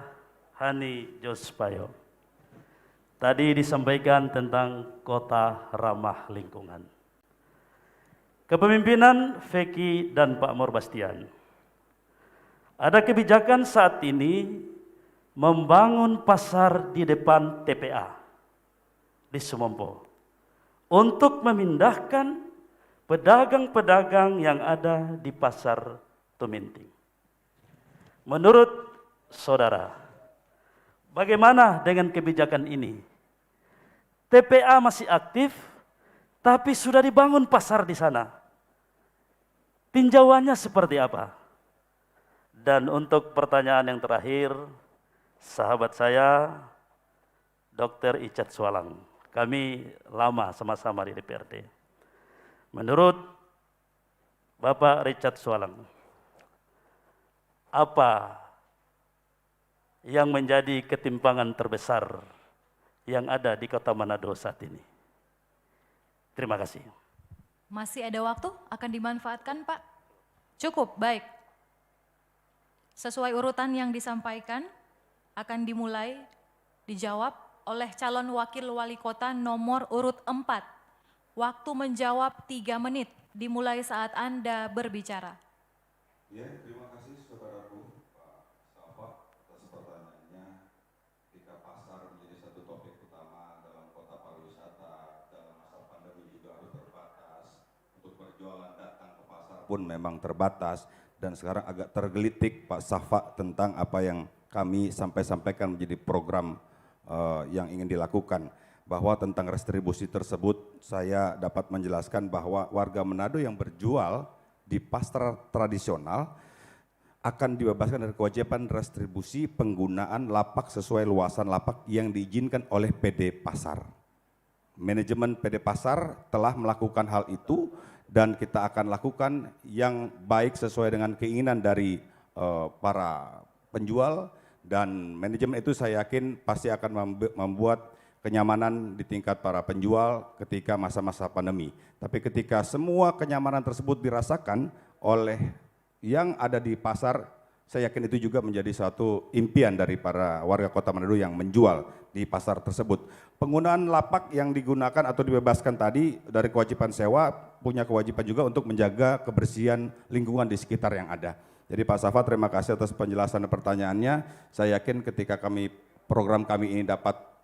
Hani Jospayo. Tadi disampaikan tentang kota ramah lingkungan. Kepemimpinan Feki dan Pak Morbastian. Ada kebijakan saat ini membangun pasar di depan TPA di Sumompo untuk memindahkan pedagang-pedagang yang ada di pasar Tuminting. Menurut saudara, bagaimana dengan kebijakan ini? TPA masih aktif, Tapi sudah dibangun pasar di sana. Tinjauannya seperti apa? Dan untuk pertanyaan yang terakhir, sahabat saya, Dr. Icat Sualang. Kami lama sama-sama di DPRD. Menurut Bapak Richard Sualang, apa yang menjadi ketimpangan terbesar yang ada di Kota Manado saat ini? Terima kasih. Masih ada waktu, akan dimanfaatkan Pak? Cukup, baik. Sesuai urutan yang disampaikan, akan dimulai dijawab oleh calon wakil wali kota nomor urut 4. Waktu menjawab 3 menit, dimulai saat Anda berbicara. Ya, terima kasih saudaraku Pak Safa atas pertanyaannya. Ketika pasar menjadi satu topik utama dalam kota pariwisata dalam masa pandemi juga harus terbatas. Untuk berjualan datang ke pasar pun memang terbatas dan sekarang agak tergelitik Pak Safa tentang apa yang kami sampaikan menjadi program yang ingin dilakukan. Bahwa tentang restribusi tersebut saya dapat menjelaskan bahwa warga Manado yang berjual di pasar tradisional akan dibebaskan dari kewajiban restribusi penggunaan lapak sesuai luasan lapak yang diizinkan oleh PD Pasar. Manajemen PD Pasar telah melakukan hal itu dan kita akan lakukan yang baik sesuai dengan keinginan dari para penjual. Dan manajemen itu saya yakin pasti akan membuat kenyamanan di tingkat para penjual ketika masa-masa pandemi. Tapi ketika semua kenyamanan tersebut dirasakan oleh yang ada di pasar, saya yakin itu juga menjadi satu impian dari para warga Kota Manado yang menjual di pasar tersebut. Penggunaan lapak yang digunakan atau dibebaskan tadi dari kewajiban sewa, punya kewajiban juga untuk menjaga kebersihan lingkungan di sekitar yang ada. Jadi Pak Safa, terima kasih atas penjelasan dan pertanyaannya. Saya yakin ketika program kami ini dapat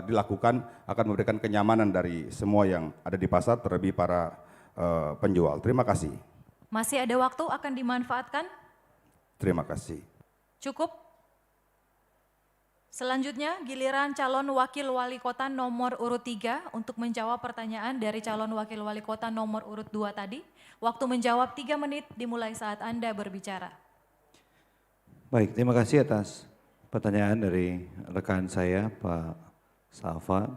dilakukan akan memberikan kenyamanan dari semua yang ada di pasar, terlebih para penjual. Terima kasih. Masih ada waktu, akan dimanfaatkan? Terima kasih. Cukup? Selanjutnya giliran calon wakil wali kota nomor urut 3 untuk menjawab pertanyaan dari calon wakil wali kota nomor urut 2 tadi. Waktu menjawab 3 menit dimulai saat Anda berbicara. Baik, terima kasih atas pertanyaan dari rekan saya Pak Safa.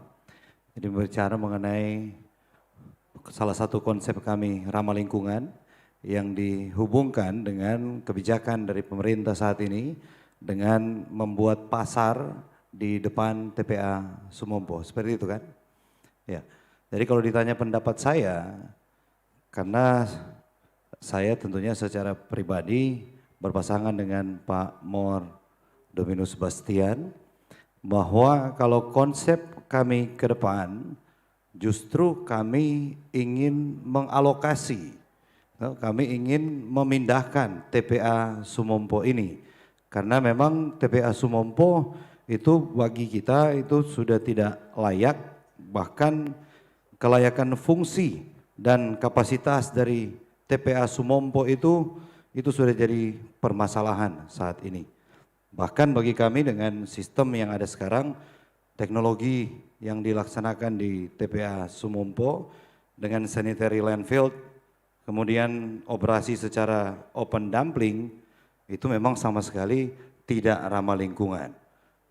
Jadi berbicara mengenai salah satu konsep kami ramah lingkungan yang dihubungkan dengan kebijakan dari pemerintah saat ini dengan membuat pasar di depan TPA Sumompo, seperti itu kan? Ya. Jadi kalau ditanya pendapat saya, karena saya tentunya secara pribadi berpasangan dengan Pak Mor Dominus Bastian, bahwa kalau konsep kami ke depan justru kami ingin mengalokasi, kami ingin memindahkan TPA Sumompo ini. Karena memang TPA Sumompo itu bagi kita itu sudah tidak layak, bahkan kelayakan fungsi dan kapasitas dari TPA Sumompo itu sudah jadi permasalahan saat ini. Bahkan bagi kami dengan sistem yang ada sekarang, teknologi yang dilaksanakan di TPA Sumompo dengan sanitary landfill, kemudian operasi secara open dumpling, itu memang sama sekali tidak ramah lingkungan.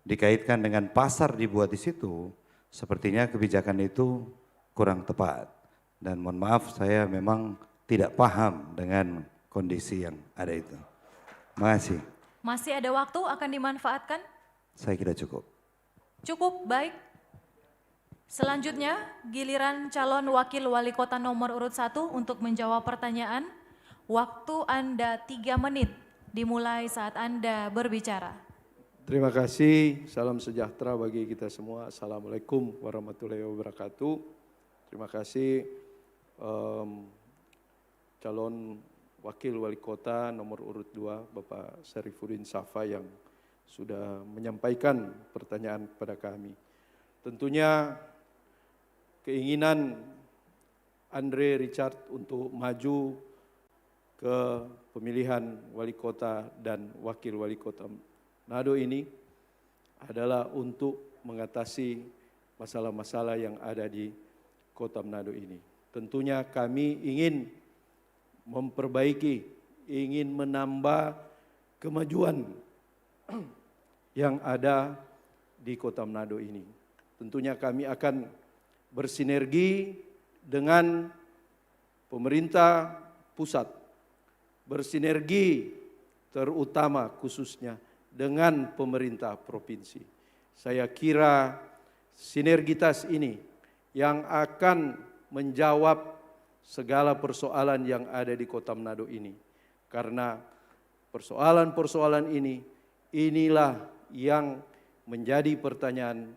Dikaitkan dengan pasar dibuat di situ, sepertinya kebijakan itu kurang tepat. Dan mohon maaf, saya memang tidak paham dengan kondisi yang ada itu. Terima kasih. Masih ada waktu, akan dimanfaatkan? Saya kira cukup. Cukup, baik. Selanjutnya, giliran calon wakil wali kota nomor urut 1 untuk menjawab pertanyaan. Waktu Anda 3 menit. Dimulai saat Anda berbicara. Terima kasih, salam sejahtera bagi kita semua. Assalamualaikum warahmatullahi wabarakatuh. Terima kasih calon wakil wali kota nomor urut 2 Bapak Syarifuddin Safa yang sudah menyampaikan pertanyaan kepada kami. Tentunya keinginan Andre Richard untuk maju ke pemilihan wali kota dan wakil wali kota Manado ini adalah untuk mengatasi masalah-masalah yang ada di kota Manado ini. tentunya kami ingin memperbaiki, ingin menambah kemajuan yang ada di Kota Manado ini. Tentunya kami akan bersinergi dengan pemerintah pusat, bersinergi terutama khususnya dengan pemerintah provinsi. Saya kira sinergitas ini yang akan menjawab segala persoalan yang ada di Kota Manado ini. Karena persoalan-persoalan ini, inilah yang menjadi pertanyaan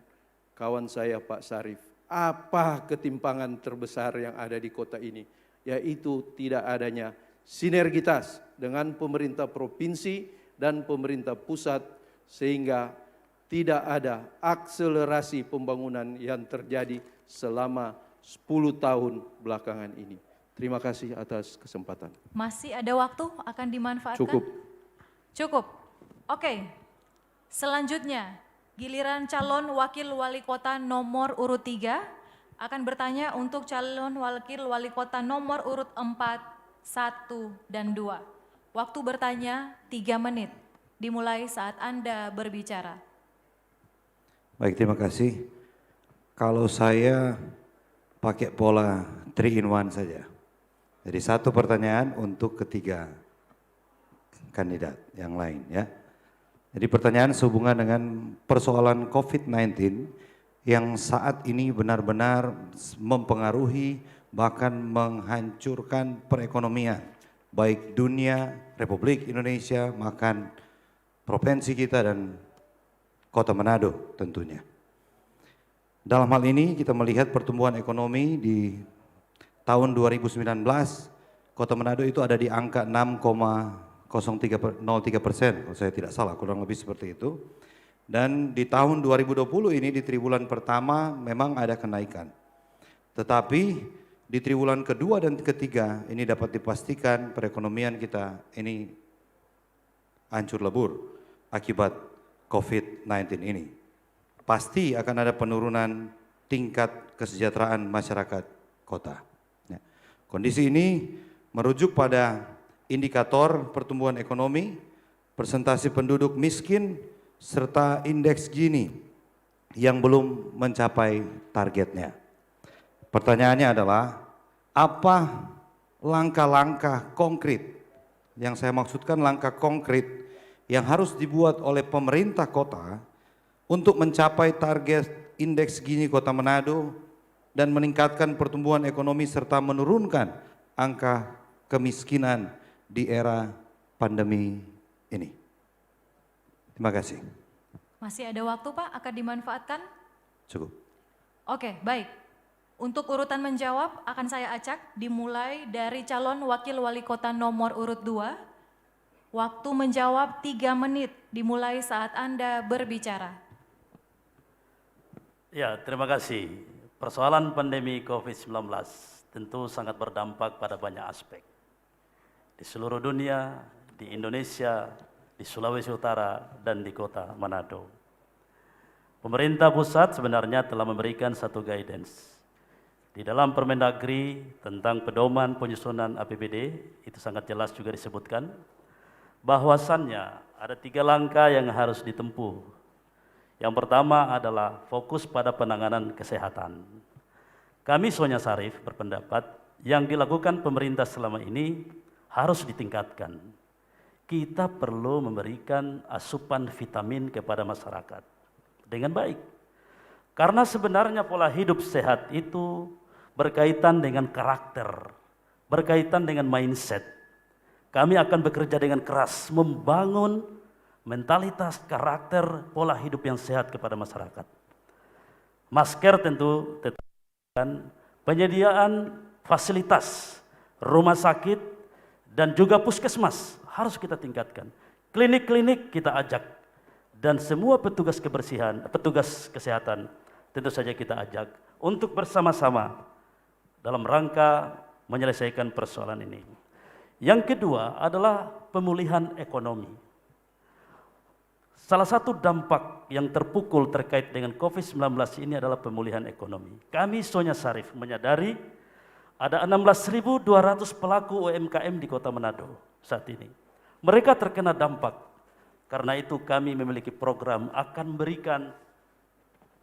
kawan saya Pak Sarif. Apa ketimpangan terbesar yang ada di kota ini? Yaitu tidak adanya sinergitas dengan pemerintah provinsi dan pemerintah pusat sehingga tidak ada akselerasi pembangunan yang terjadi selama 10 tahun belakangan ini. Terima kasih atas kesempatan. Masih ada waktu akan dimanfaatkan? Cukup. Cukup. Oke. Selanjutnya, giliran calon wakil wali kota nomor urut 3 akan bertanya untuk calon wakil wali kota nomor urut 4, 1, dan 2. Waktu bertanya 3 menit, dimulai saat Anda berbicara. Baik, terima kasih. Kalau saya pakai pola 3 in 1 saja. Jadi 1 pertanyaan untuk ketiga kandidat yang lain ya. Jadi pertanyaan sehubungan dengan persoalan COVID-19 yang saat ini benar-benar mempengaruhi bahkan menghancurkan perekonomian baik dunia, Republik Indonesia, makan provinsi kita dan Kota Manado tentunya. Dalam hal ini kita melihat pertumbuhan ekonomi di tahun 2019, Kota Manado itu ada di angka 6,03%, kalau saya tidak salah, kurang lebih seperti itu. Dan di tahun 2020 ini di triwulan pertama memang ada kenaikan. Tetapi di triwulan kedua dan ketiga ini dapat dipastikan perekonomian kita ini hancur lebur akibat COVID-19 ini. Pasti akan ada penurunan tingkat kesejahteraan masyarakat kota. Ya. Kondisi ini merujuk pada indikator pertumbuhan ekonomi, persentase penduduk miskin, serta indeks Gini yang belum mencapai targetnya. Pertanyaannya adalah, apa langkah-langkah konkret, yang saya maksudkan langkah konkret yang harus dibuat oleh pemerintah kota untuk mencapai target indeks Gini Kota Manado dan meningkatkan pertumbuhan ekonomi serta menurunkan angka kemiskinan di era pandemi ini. Terima kasih. Masih ada waktu Pak, akan dimanfaatkan? Cukup. Oke, baik. Untuk urutan menjawab akan saya acak dimulai dari calon wakil wali kota nomor urut 2. Waktu menjawab 3 menit dimulai saat Anda berbicara. Ya, terima kasih. Persoalan pandemi COVID-19 tentu sangat berdampak pada banyak aspek. Di seluruh dunia, di Indonesia, di Sulawesi Utara, dan di Kota Manado. Pemerintah pusat sebenarnya telah memberikan satu guidance. Di dalam Permendagri tentang pedoman penyusunan APBD, itu sangat jelas juga disebutkan, bahwasannya ada 3 langkah yang harus ditempuh. Yang pertama adalah fokus pada penanganan kesehatan. Kami Sonya Sarif berpendapat yang dilakukan pemerintah selama ini harus ditingkatkan. Kita perlu memberikan asupan vitamin kepada masyarakat dengan baik. Karena sebenarnya pola hidup sehat itu berkaitan dengan karakter, berkaitan dengan mindset. Kami akan bekerja dengan keras membangun mentalitas, karakter, pola hidup yang sehat kepada masyarakat. Masker tentu dan penyediaan fasilitas rumah sakit dan juga puskesmas harus kita tingkatkan. Klinik-klinik kita ajak dan semua petugas kebersihan, petugas kesehatan tentu saja kita ajak untuk bersama-sama dalam rangka menyelesaikan persoalan ini. Yang kedua adalah pemulihan ekonomi. Salah satu dampak yang terpukul terkait dengan COVID-19 ini adalah pemulihan ekonomi. Kami Sonya Sarif menyadari Ada 16.200 pelaku UMKM di Kota Manado saat ini. Mereka terkena dampak. Karena itu kami memiliki program akan berikan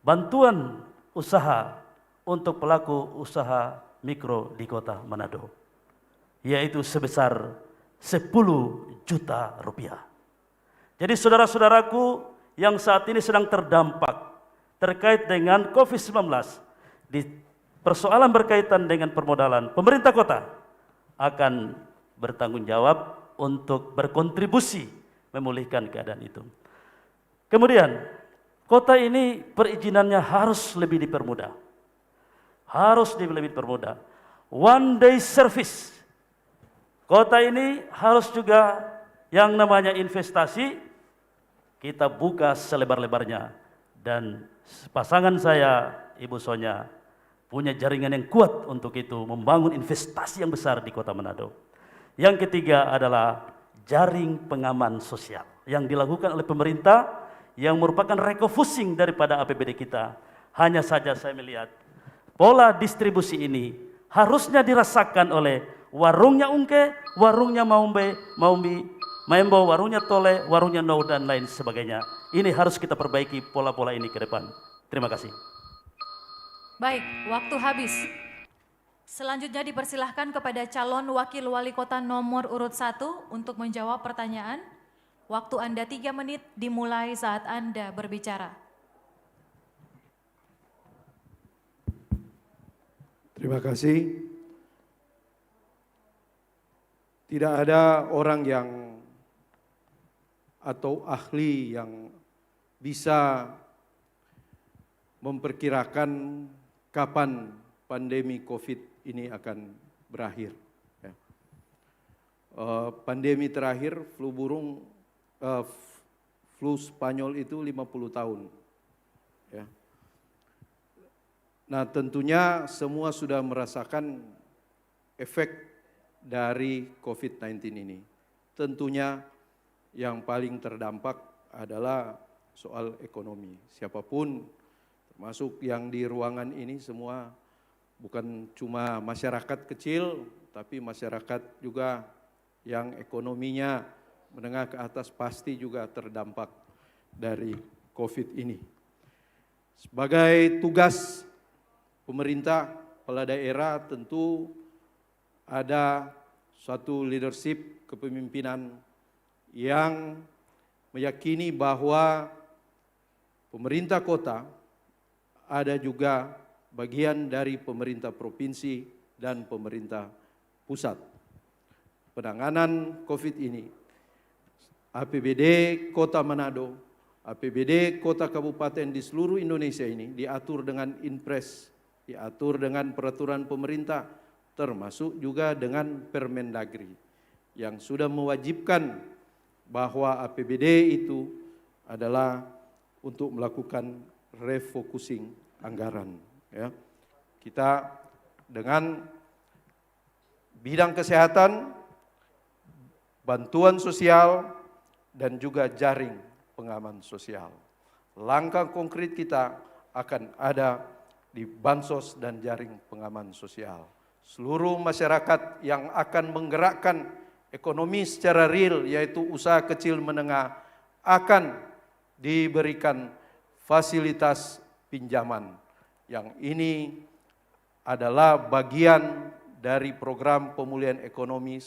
bantuan usaha untuk pelaku usaha mikro di Kota Manado, yaitu sebesar 10 juta rupiah. Jadi saudara-saudaraku yang saat ini sedang terdampak terkait dengan COVID-19 di persoalan berkaitan dengan permodalan, pemerintah kota akan bertanggung jawab untuk berkontribusi memulihkan keadaan itu. Kemudian, kota ini perizinannya harus lebih dipermudah. Harus lebih dipermudah. One day service. Kota ini harus juga yang namanya investasi kita buka selebar-lebarnya. Dan pasangan saya, Ibu Sonya, punya jaringan yang kuat untuk itu, membangun investasi yang besar di Kota Manado. Yang ketiga adalah jaring pengaman sosial yang dilakukan oleh pemerintah yang merupakan refocusing daripada APBD kita. Hanya saja saya melihat pola distribusi ini harusnya dirasakan oleh warungnya Ungke, warungnya Maembo, warungnya Tole, warungnya No, dan lain sebagainya. Ini harus kita perbaiki pola-pola ini ke depan. Terima kasih. Baik, waktu habis. Selanjutnya dipersilahkan kepada calon wakil wali kota nomor urut 1 untuk menjawab pertanyaan. Waktu Anda 3 menit dimulai saat Anda berbicara. Terima kasih. Tidak ada orang yang atau ahli yang bisa memperkirakan kapan pandemi COVID ini akan berakhir. Ya. Pandemi terakhir flu Spanyol itu 50 tahun. Ya. Nah, tentunya semua sudah merasakan efek dari COVID-19 ini. Tentunya yang paling terdampak adalah soal ekonomi. Siapapun, termasuk yang di ruangan ini semua, bukan cuma masyarakat kecil, tapi masyarakat juga yang ekonominya menengah ke atas pasti juga terdampak dari COVID ini. Sebagai tugas pemerintah, kepala daerah tentu ada suatu leadership kepemimpinan yang meyakini bahwa pemerintah kota ada juga bagian dari pemerintah provinsi dan pemerintah pusat. Penanganan COVID ini, APBD Kota Manado, APBD Kota Kabupaten di seluruh Indonesia ini diatur dengan Inpres, diatur dengan peraturan pemerintah, termasuk juga dengan Permendagri yang sudah mewajibkan bahwa APBD itu adalah untuk melakukan refocusing anggaran. Ya. Kita dengan bidang kesehatan, bantuan sosial, dan juga jaring pengaman sosial. Langkah konkret kita akan ada di bansos dan jaring pengaman sosial. Seluruh masyarakat yang akan menggerakkan ekonomi secara real, yaitu usaha kecil menengah, akan diberikan fasilitas pinjaman. Yang ini adalah bagian dari program pemulihan ekonomi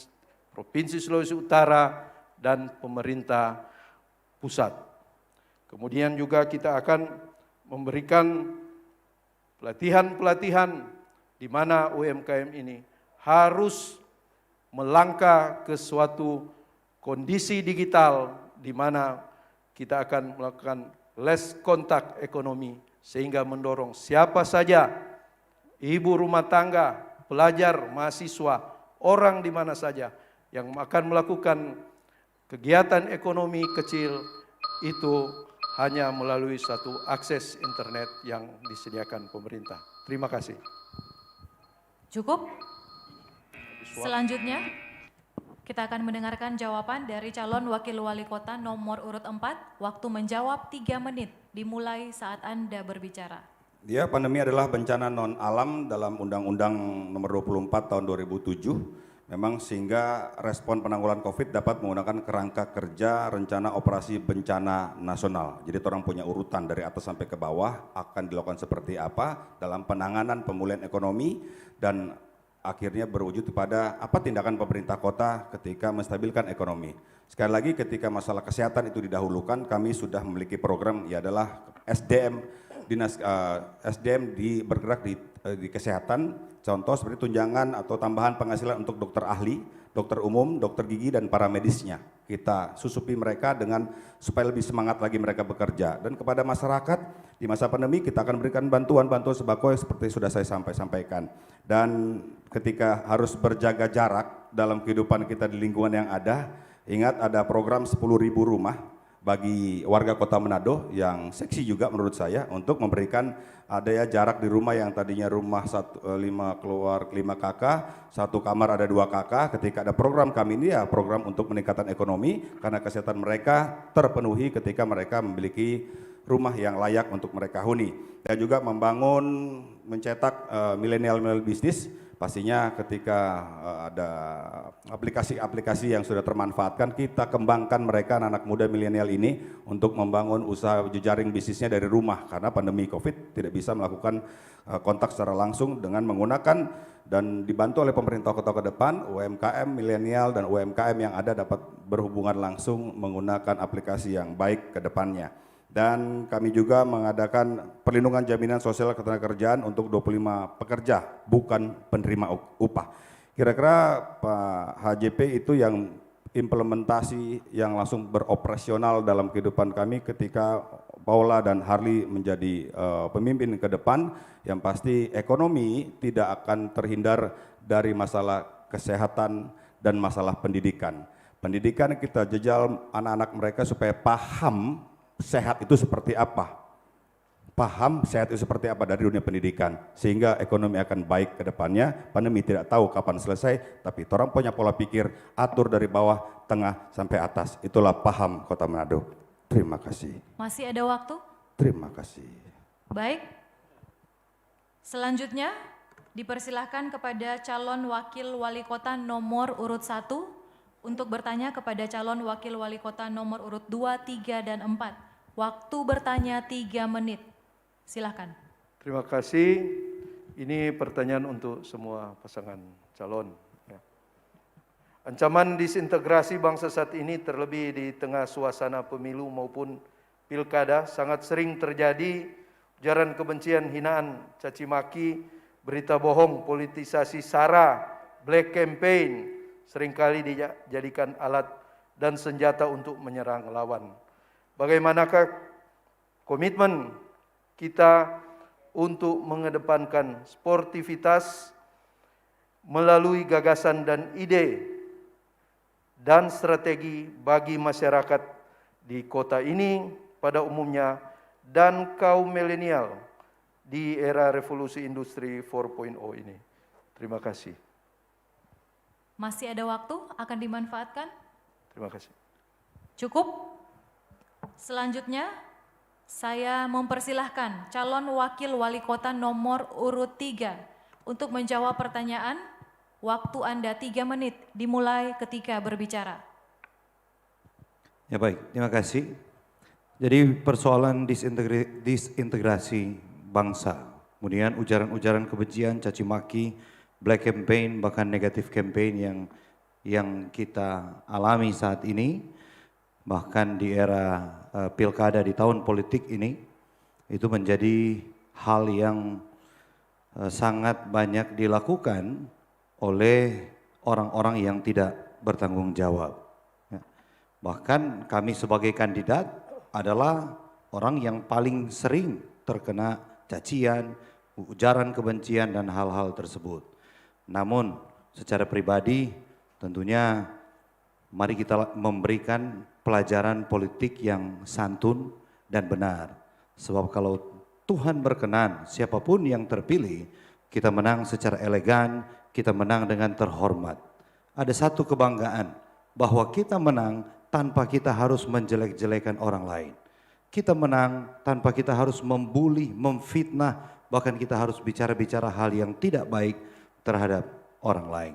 Provinsi Sulawesi Utara dan pemerintah pusat. Kemudian juga kita akan memberikan pelatihan-pelatihan di mana UMKM ini harus melangkah ke suatu kondisi digital di mana kita akan melakukan less kontak ekonomi sehingga mendorong siapa saja, ibu rumah tangga, pelajar, mahasiswa, orang di mana saja yang akan melakukan kegiatan ekonomi kecil itu hanya melalui satu akses internet yang disediakan pemerintah. Terima kasih. Cukup? Selanjutnya, kita akan mendengarkan jawaban dari calon wakil wali kota nomor urut 4. Waktu menjawab 3 menit, dimulai saat Anda berbicara. Ya, pandemi adalah bencana non alam dalam Undang-Undang Nomor 24 Tahun 2007. Memang sehingga respon penanggulangan COVID dapat menggunakan kerangka kerja rencana operasi bencana nasional. Jadi orang punya urutan dari atas sampai ke bawah akan dilakukan seperti apa dalam penanganan pemulihan ekonomi dan akhirnya berwujud kepada apa tindakan pemerintah kota ketika menstabilkan ekonomi. Sekali lagi ketika masalah kesehatan itu didahulukan, kami sudah memiliki program ya adalah SDM SDM bergerak di kesehatan. Contoh seperti tunjangan atau tambahan penghasilan untuk dokter ahli, dokter umum, dokter gigi dan para medisnya. Kita susupi mereka dengan supaya lebih semangat lagi mereka bekerja. Dan kepada masyarakat di masa pandemi kita akan berikan bantuan-bantuan sembako seperti sudah saya sampaikan. Dan ketika harus berjaga jarak dalam kehidupan kita di lingkungan yang ada, ingat ada program 10.000 rumah bagi warga Kota Manado yang seksi juga menurut saya untuk memberikan ada ya jarak di rumah yang tadinya rumah 5 kakak, satu kamar ada 2 kakak. Ketika ada program kami ini ya program untuk meningkatkan ekonomi karena kesehatan mereka terpenuhi ketika mereka memiliki rumah yang layak untuk mereka huni. Dan juga mencetak milenial bisnis. Pastinya ketika ada aplikasi-aplikasi yang sudah termanfaatkan, kita kembangkan mereka anak muda milenial ini untuk membangun usaha jejaring bisnisnya dari rumah karena pandemi COVID tidak bisa melakukan kontak secara langsung dengan menggunakan dan dibantu oleh pemerintah kota ke depan, UMKM milenial dan UMKM yang ada dapat berhubungan langsung menggunakan aplikasi yang baik ke depannya. Dan kami juga mengadakan perlindungan jaminan sosial ketenagakerjaan untuk 25 pekerja, bukan penerima upah. Kira-kira Pak HJP itu yang implementasi yang langsung beroperasional dalam kehidupan kami ketika Paula dan Harley menjadi pemimpin ke depan, yang pasti ekonomi tidak akan terhindar dari masalah kesehatan dan masalah pendidikan. Pendidikan kita jejal anak-anak mereka supaya paham sehat itu seperti apa, paham sehat itu seperti apa dari dunia pendidikan, sehingga ekonomi akan baik ke depannya. Pandemi tidak tahu kapan selesai, tapi orang punya pola pikir, atur dari bawah, tengah, sampai atas. Itulah paham Kota Manado. Terima kasih. Masih ada waktu? Terima kasih. Baik, selanjutnya dipersilahkan kepada calon wakil wali kota nomor urut 1 untuk bertanya kepada calon wakil wali kota nomor urut 2, 3, dan 4. Waktu bertanya 3 menit. Silakan. Terima kasih. Ini pertanyaan untuk semua pasangan calon. Ya. Ancaman disintegrasi bangsa saat ini terlebih di tengah suasana pemilu maupun pilkada sangat sering terjadi ujaran kebencian, hinaan, caci maki, berita bohong, politisasi SARA, black campaign, seringkali dijadikan alat dan senjata untuk menyerang lawan. Bagaimanakah komitmen kita untuk mengedepankan sportivitas melalui gagasan dan ide dan strategi bagi masyarakat di kota ini pada umumnya dan kaum milenial di era revolusi industri 4.0 ini. Terima kasih. Masih ada waktu, akan dimanfaatkan? Terima kasih. Cukup? Selanjutnya, saya mempersilahkan calon wakil wali kota nomor urut 3 untuk menjawab pertanyaan. Waktu Anda 3 menit, dimulai ketika berbicara. Ya baik, terima kasih. Jadi persoalan disintegrasi bangsa, kemudian ujaran-ujaran kebencian, caci maki, black campaign, bahkan negatif campaign yang kita alami saat ini, bahkan di era pilkada di tahun politik ini, itu menjadi hal yang sangat banyak dilakukan oleh orang-orang yang tidak bertanggung jawab. Bahkan kami sebagai kandidat adalah orang yang paling sering terkena cacian, ujaran kebencian dan hal-hal tersebut. Namun secara pribadi tentunya mari kita memberikan pelajaran politik yang santun dan benar. Sebab kalau Tuhan berkenan siapapun yang terpilih, kita menang secara elegan, kita menang dengan terhormat. Ada satu kebanggaan bahwa kita menang tanpa kita harus menjelek-jelekan orang lain. Kita menang tanpa kita harus membuli, memfitnah, bahkan kita harus bicara-bicara hal yang tidak baik terhadap orang lain.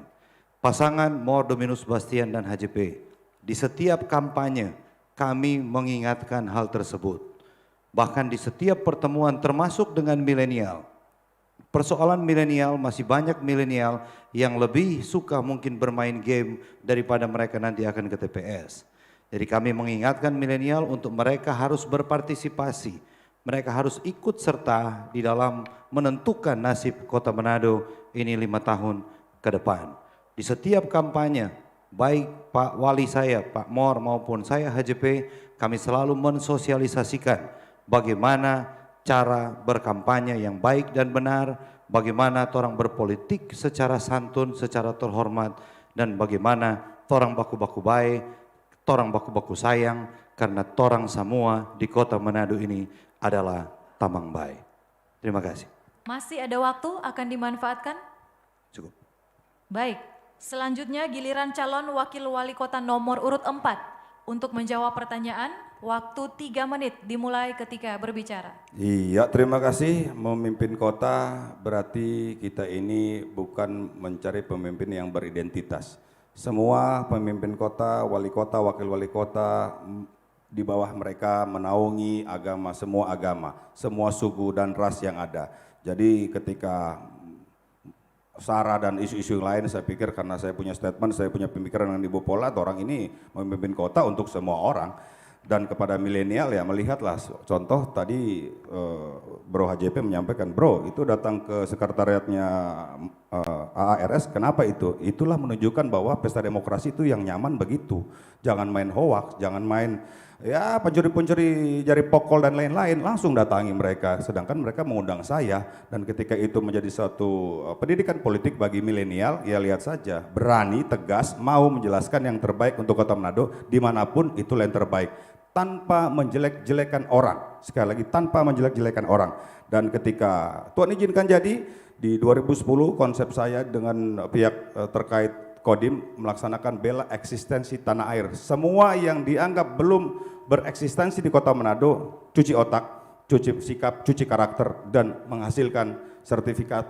Pasangan Mor Dominus Bastian dan HJP, di setiap kampanye kami mengingatkan hal tersebut. Bahkan di setiap pertemuan termasuk dengan milenial. Persoalan milenial, masih banyak milenial yang lebih suka mungkin bermain game daripada mereka nanti akan ke TPS. Jadi kami mengingatkan milenial untuk mereka harus berpartisipasi. Mereka harus ikut serta di dalam menentukan nasib Kota Manado ini 5 tahun ke depan. Di setiap kampanye, baik Pak Wali saya, Pak Mor maupun saya HJP, kami selalu mensosialisasikan bagaimana cara berkampanye yang baik dan benar, bagaimana orang berpolitik secara santun, secara terhormat, dan bagaimana orang baku-baku baik, orang baku-baku sayang, karena orang semua di Kota Manado ini adalah tamang baik. Terima kasih. Masih ada waktu, akan dimanfaatkan? Cukup. Baik, selanjutnya giliran calon wakil wali kota nomor urut 4 untuk menjawab pertanyaan. Waktu 3 menit dimulai ketika berbicara. Iya, terima kasih. Memimpin kota berarti kita ini bukan mencari pemimpin yang beridentitas. Semua pemimpin kota, wali kota, wakil wali kota, di bawah mereka menaungi agama, semua suku dan ras yang ada. Jadi ketika SARA dan isu-isu lain, saya pikir karena saya punya statement, saya punya pemikiran yang dibopolat, orang ini memimpin kota untuk semua orang. Dan kepada milenial ya melihatlah contoh tadi Bro HJP menyampaikan, bro itu datang ke sekretariatnya AARS, kenapa itu? Itulah menunjukkan bahwa pesta demokrasi itu yang nyaman begitu. Jangan main hoax, jangan main ya pencuri-pencuri jari pokol dan lain-lain, langsung datangi mereka. Sedangkan mereka mengundang saya, dan ketika itu menjadi satu pendidikan politik bagi milenial, ya lihat saja, berani, tegas, mau menjelaskan yang terbaik untuk Kota Manado, dimanapun itulah yang terbaik. Tanpa menjelek-jelekan orang, sekali lagi tanpa menjelek-jelekan orang. Dan ketika Tuhan izinkan jadi, di 2010 konsep saya dengan pihak terkait Kodim melaksanakan bela eksistensi tanah air. Semua yang dianggap belum bereksistensi di Kota Manado, cuci otak, cuci sikap, cuci karakter, dan menghasilkan sertifikat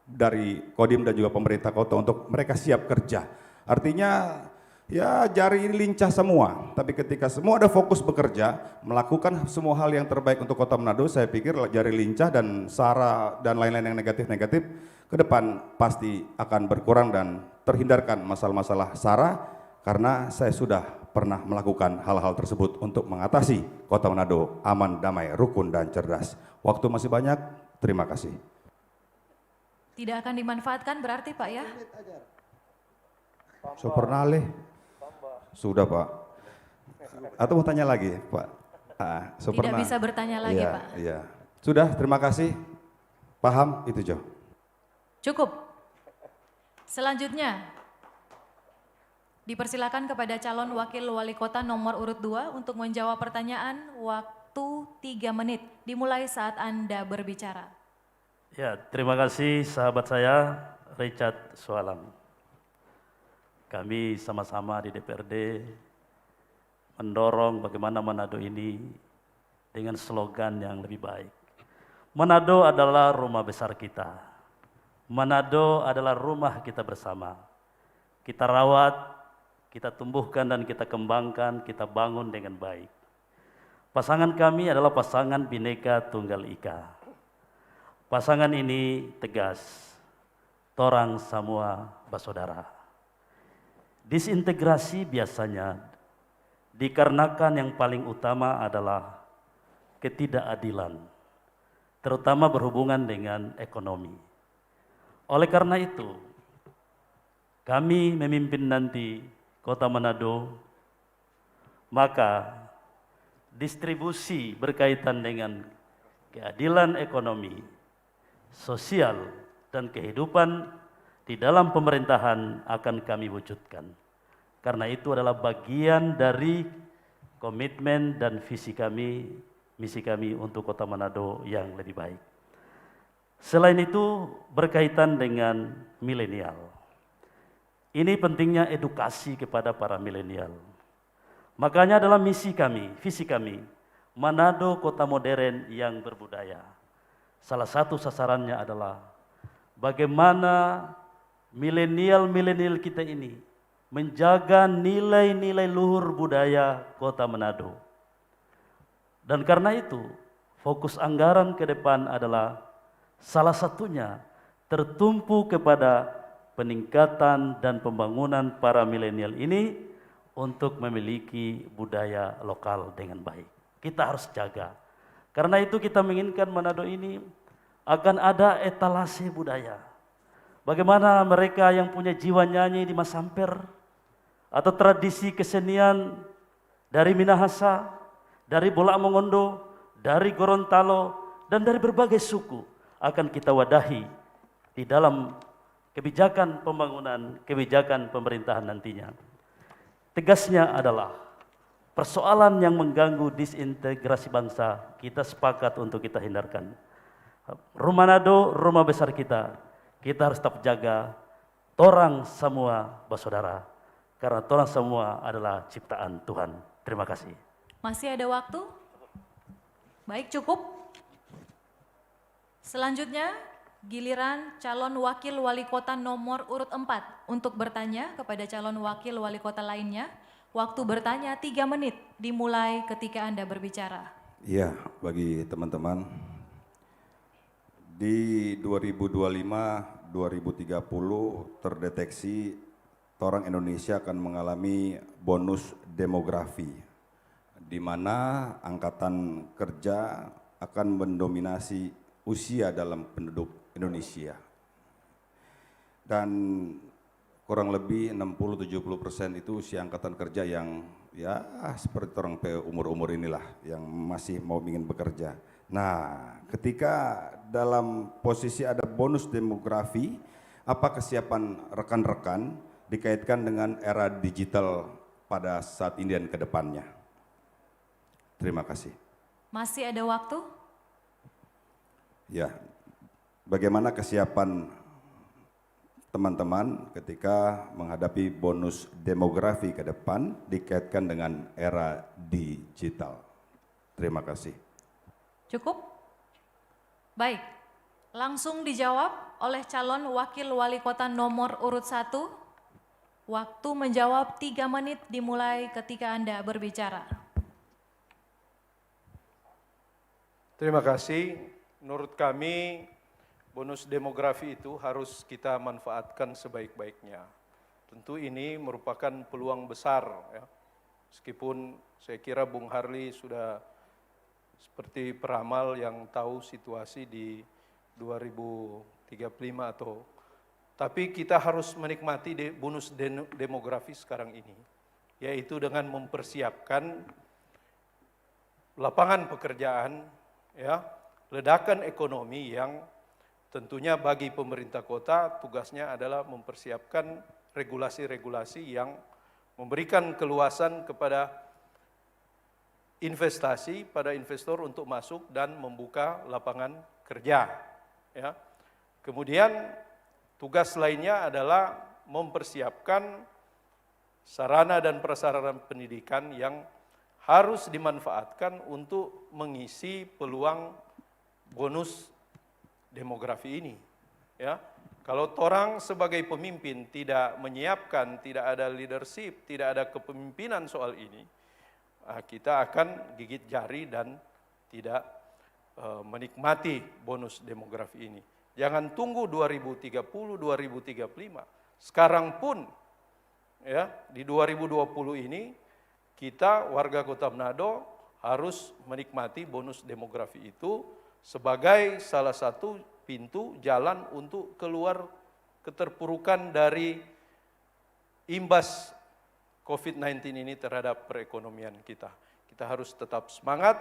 dari Kodim dan juga pemerintah kota untuk mereka siap kerja. Artinya ya jari ini lincah semua, tapi ketika semua ada fokus bekerja, melakukan semua hal yang terbaik untuk Kota Manado, saya pikir jari lincah dan SARA dan lain-lain yang negatif-negatif ke depan pasti akan berkurang dan terhindarkan masalah-masalah SARA, karena saya sudah pernah melakukan hal-hal tersebut untuk mengatasi Kota Manado aman, damai, rukun, dan cerdas. Waktu masih banyak, terima kasih. Tidak akan dimanfaatkan berarti Pak ya? Supernale. Sudah Pak. Atau mau tanya lagi Pak? Tidak bisa bertanya lagi iya, Pak. Iya. Sudah, terima kasih. Paham itu Jo. Cukup. Selanjutnya, dipersilakan kepada calon wakil wali kota nomor urut 2 untuk menjawab pertanyaan. Waktu 3 menit dimulai saat Anda berbicara. Ya, terima kasih sahabat saya Richard Sualam. Kami sama-sama di DPRD mendorong bagaimana Manado ini dengan slogan yang lebih baik. Manado adalah rumah besar kita. Manado adalah rumah kita bersama. Kita rawat, kita tumbuhkan dan kita kembangkan, kita bangun dengan baik. Pasangan kami adalah pasangan Bhinneka Tunggal Ika. Pasangan ini tegas, torang semua bersaudara. Disintegrasi biasanya dikarenakan yang paling utama adalah ketidakadilan, terutama berhubungan dengan ekonomi. Oleh karena itu, kami memimpin nanti Kota Manado, maka distribusi berkaitan dengan keadilan ekonomi, sosial, dan kehidupan di dalam pemerintahan akan kami wujudkan. Karena itu adalah bagian dari komitmen dan visi kami, misi kami untuk Kota Manado yang lebih baik. Selain itu berkaitan dengan milenial. Ini pentingnya edukasi kepada para milenial. Makanya dalam misi kami, visi kami, Manado kota modern yang berbudaya. salah satu sasarannya adalah bagaimana milenial kita ini menjaga nilai-nilai luhur budaya Kota Manado. Dan karena itu, fokus anggaran ke depan adalah salah satunya tertumpu kepada peningkatan dan pembangunan para milenial ini untuk memiliki budaya lokal dengan baik. Kita harus jaga. Karena itu kita menginginkan Manado ini akan ada etalase budaya. Bagaimana mereka yang punya jiwa nyanyi di Masamper, atau tradisi kesenian dari Minahasa, dari Bolak Mongondo, dari Gorontalo, dan dari berbagai suku akan kita wadahi di dalam kebijakan pembangunan, kebijakan pemerintahan nantinya. Tegasnya adalah persoalan yang mengganggu disintegrasi bangsa, kita sepakat untuk kita hindarkan. Rumah Manado, rumah besar kita harus tetap jaga, torang semua bersaudara. Karena torang semua adalah ciptaan Tuhan. Terima kasih. Masih ada waktu? Baik, cukup. Selanjutnya, giliran calon wakil wali kota nomor urut 4 untuk bertanya kepada calon wakil wali kota lainnya. Waktu bertanya 3 menit, dimulai ketika Anda berbicara. Iya, bagi teman-teman, di 2025-2030 terdeteksi orang Indonesia akan mengalami bonus demografi, di mana angkatan kerja akan mendominasi usia dalam penduduk Indonesia. Dan kurang lebih 60-70% itu usia angkatan kerja yang ya seperti orang umur-umur inilah yang masih mau ingin bekerja. Nah, ketika dalam posisi ada bonus demografi, apa kesiapan rekan-rekan dikaitkan dengan era digital pada saat ini dan ke depannya? Terima kasih. Masih ada waktu? Ya, bagaimana kesiapan teman-teman ketika menghadapi bonus demografi ke depan dikaitkan dengan era digital? Terima kasih. Cukup? Baik, langsung dijawab oleh calon wakil wali kota nomor urut 1. Waktu menjawab 3 menit dimulai ketika Anda berbicara. Terima kasih. Menurut kami, bonus demografi itu harus kita manfaatkan sebaik-baiknya. Tentu ini merupakan peluang besar, ya. Meskipun saya kira Bung Harli sudah seperti peramal yang tahu situasi di 2035 atau tapi kita harus menikmati bonus demografi sekarang ini, yaitu dengan mempersiapkan lapangan pekerjaan, ya, ledakan ekonomi yang tentunya bagi pemerintah kota tugasnya adalah mempersiapkan regulasi-regulasi yang memberikan keluasan kepada investasi pada investor untuk masuk dan membuka lapangan kerja, ya. Kemudian tugas lainnya adalah mempersiapkan sarana dan prasarana pendidikan yang harus dimanfaatkan untuk mengisi peluang bonus demografi ini. Ya, kalau orang sebagai pemimpin tidak menyiapkan, tidak ada leadership, tidak ada kepemimpinan soal ini, kita akan gigit jari dan tidak menikmati bonus demografi ini. Jangan tunggu 2030, 2035. Sekarang pun, ya, di 2020 ini, kita warga Kota Manado harus menikmati bonus demografi itu sebagai salah satu pintu jalan untuk keluar keterpurukan dari imbas COVID-19 ini terhadap perekonomian kita. Kita harus tetap semangat,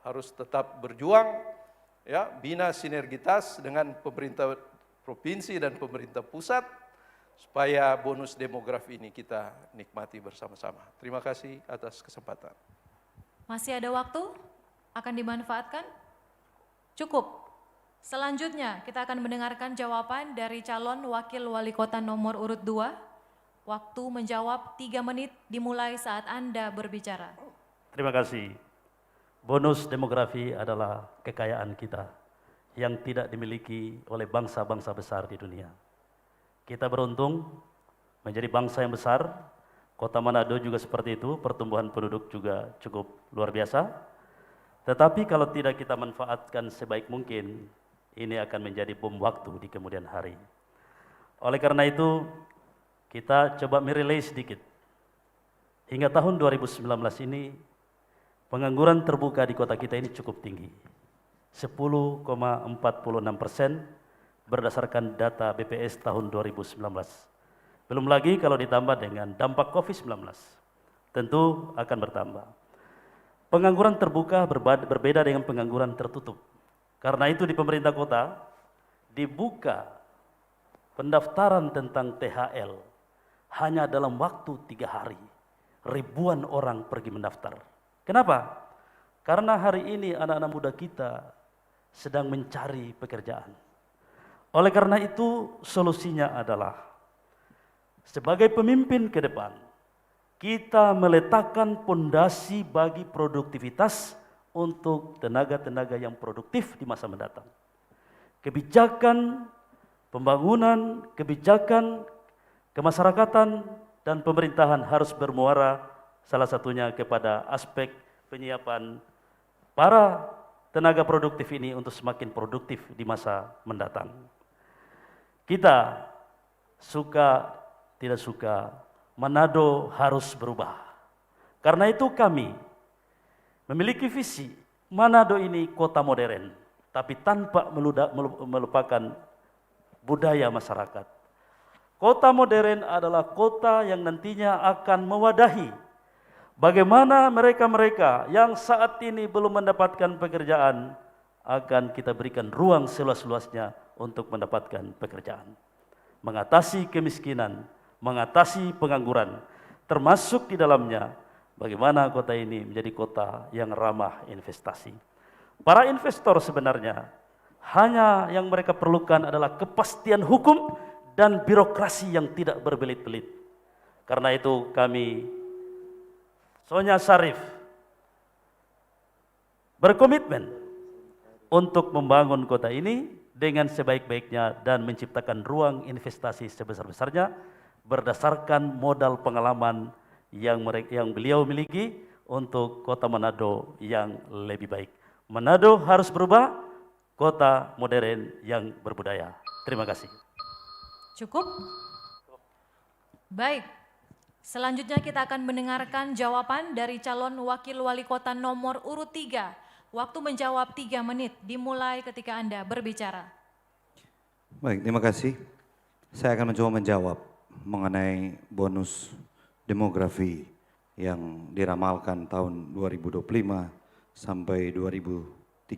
harus tetap berjuang, ya, bina sinergitas dengan pemerintah provinsi dan pemerintah pusat supaya bonus demografi ini kita nikmati bersama-sama. Terima kasih atas kesempatan. Masih ada waktu? Akan dimanfaatkan? Cukup. Selanjutnya kita akan mendengarkan jawaban dari calon wakil wali kota nomor urut 2. Waktu menjawab 3 menit dimulai saat Anda berbicara. Terima kasih. Bonus demografi adalah kekayaan kita yang tidak dimiliki oleh bangsa-bangsa besar di dunia. Kita beruntung menjadi bangsa yang besar. Kota Manado juga seperti itu, pertumbuhan penduduk juga cukup luar biasa. Tetapi kalau tidak kita manfaatkan sebaik mungkin, ini akan menjadi bom waktu di kemudian hari. Oleh karena itu, kita coba merelay sedikit. Hingga tahun 2019 ini, pengangguran terbuka di kota kita ini cukup tinggi. 10,46% berdasarkan data BPS tahun 2019. Belum lagi kalau ditambah dengan dampak COVID-19, tentu akan bertambah. Pengangguran terbuka berbeda dengan pengangguran tertutup. Karena itu di pemerintah kota dibuka pendaftaran tentang THL hanya dalam waktu 3 hari. Ribuan orang pergi mendaftar. Kenapa? Karena hari ini anak-anak muda kita sedang mencari pekerjaan. Oleh karena itu solusinya adalah sebagai pemimpin ke depan, kita meletakkan pondasi bagi produktivitas untuk tenaga-tenaga yang produktif di masa mendatang. Kebijakan pembangunan, kebijakan kemasyarakatan dan pemerintahan harus bermuara salah satunya kepada aspek penyiapan para tenaga produktif ini untuk semakin produktif di masa mendatang. Kita suka tidak suka, Manado harus berubah. Karena itu kami memiliki visi Manado ini kota modern, tapi tanpa melupakan budaya masyarakat. Kota modern adalah kota yang nantinya akan mewadahi bagaimana mereka-mereka yang saat ini belum mendapatkan pekerjaan akan kita berikan ruang seluas-luasnya untuk mendapatkan pekerjaan. Mengatasi kemiskinan, mengatasi pengangguran, termasuk di dalamnya bagaimana kota ini menjadi kota yang ramah investasi. Para investor sebenarnya hanya yang mereka perlukan adalah kepastian hukum dan birokrasi yang tidak berbelit-belit. Karena itu kami, Sonya Sarif, berkomitmen untuk membangun kota ini dengan sebaik-baiknya dan menciptakan ruang investasi sebesar-besarnya berdasarkan modal pengalaman yang beliau miliki untuk kota Manado yang lebih baik. Manado harus berubah, kota modern yang berbudaya. Terima kasih. Cukup? Baik, selanjutnya kita akan mendengarkan jawaban dari calon wakil wali kota nomor urut 3. Waktu menjawab 3 menit, dimulai ketika Anda berbicara. Baik, terima kasih. Saya akan mencoba menjawab mengenai bonus demografi yang diramalkan tahun 2025 sampai 2030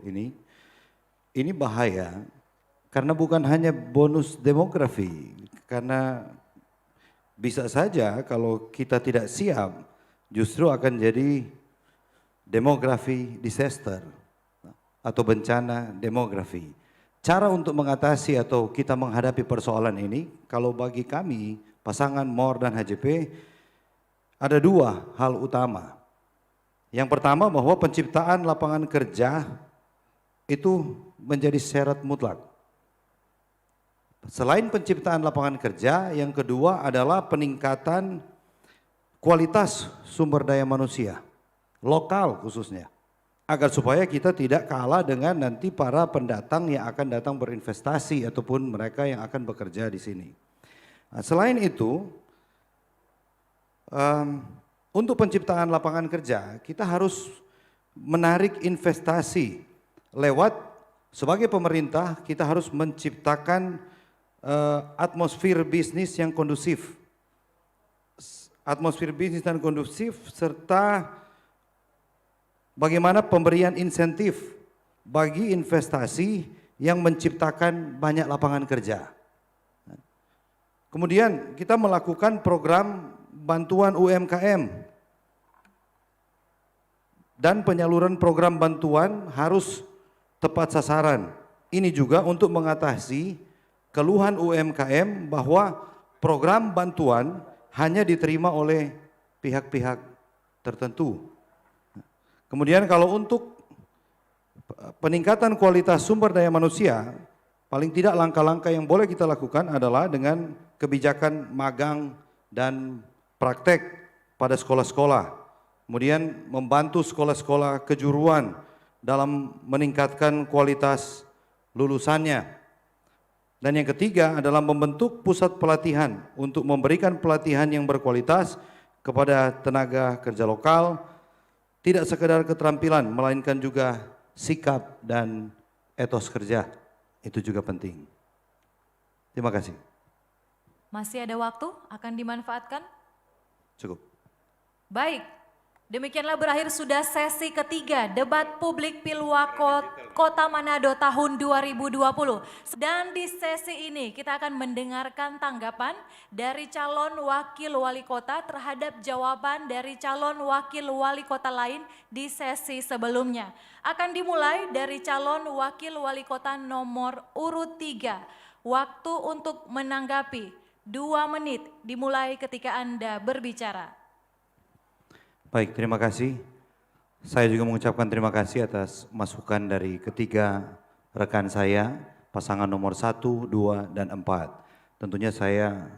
ini. Ini bahaya karena bukan hanya bonus demografi, karena bisa saja kalau kita tidak siap justru akan jadi demografi disaster atau bencana demografi. Cara untuk mengatasi atau kita menghadapi persoalan ini, kalau bagi kami pasangan MOR dan HJP ada 2 hal utama. Yang pertama bahwa penciptaan lapangan kerja itu menjadi syarat mutlak. Selain penciptaan lapangan kerja, yang kedua adalah peningkatan kualitas sumber daya manusia, lokal khususnya. Agar supaya kita tidak kalah dengan nanti para pendatang yang akan datang berinvestasi ataupun mereka yang akan bekerja di sini. Nah, selain itu, untuk penciptaan lapangan kerja kita harus menarik investasi lewat, sebagai pemerintah kita harus menciptakan atmosfer bisnis yang kondusif. Atmosfer bisnis dan kondusif serta bagaimana pemberian insentif bagi investasi yang menciptakan banyak lapangan kerja. Kemudian kita melakukan program bantuan UMKM dan penyaluran program bantuan harus tepat sasaran. Ini juga untuk mengatasi keluhan UMKM bahwa program bantuan hanya diterima oleh pihak-pihak tertentu. Kemudian kalau untuk peningkatan kualitas sumber daya manusia, paling tidak langkah-langkah yang boleh kita lakukan adalah dengan kebijakan magang dan praktek pada sekolah-sekolah. Kemudian membantu sekolah-sekolah kejuruan dalam meningkatkan kualitas lulusannya. Dan yang ketiga adalah membentuk pusat pelatihan untuk memberikan pelatihan yang berkualitas kepada tenaga kerja lokal, tidak sekedar keterampilan, melainkan juga sikap dan etos kerja. Itu juga penting. Terima kasih. Masih ada waktu, akan dimanfaatkan? Cukup. Baik, demikianlah berakhir sudah sesi ketiga debat publik Pilwakot Kota Manado tahun 2020. Dan di sesi ini kita akan mendengarkan tanggapan dari calon wakil wali kota terhadap jawaban dari calon wakil wali kota lain di sesi sebelumnya. Akan dimulai dari calon wakil wali kota nomor urut 3. Waktu untuk menanggapi 2 menit dimulai ketika Anda berbicara. Baik, terima kasih. Saya juga mengucapkan terima kasih atas masukan dari ketiga rekan saya, pasangan nomor 1, 2, dan 4. Tentunya saya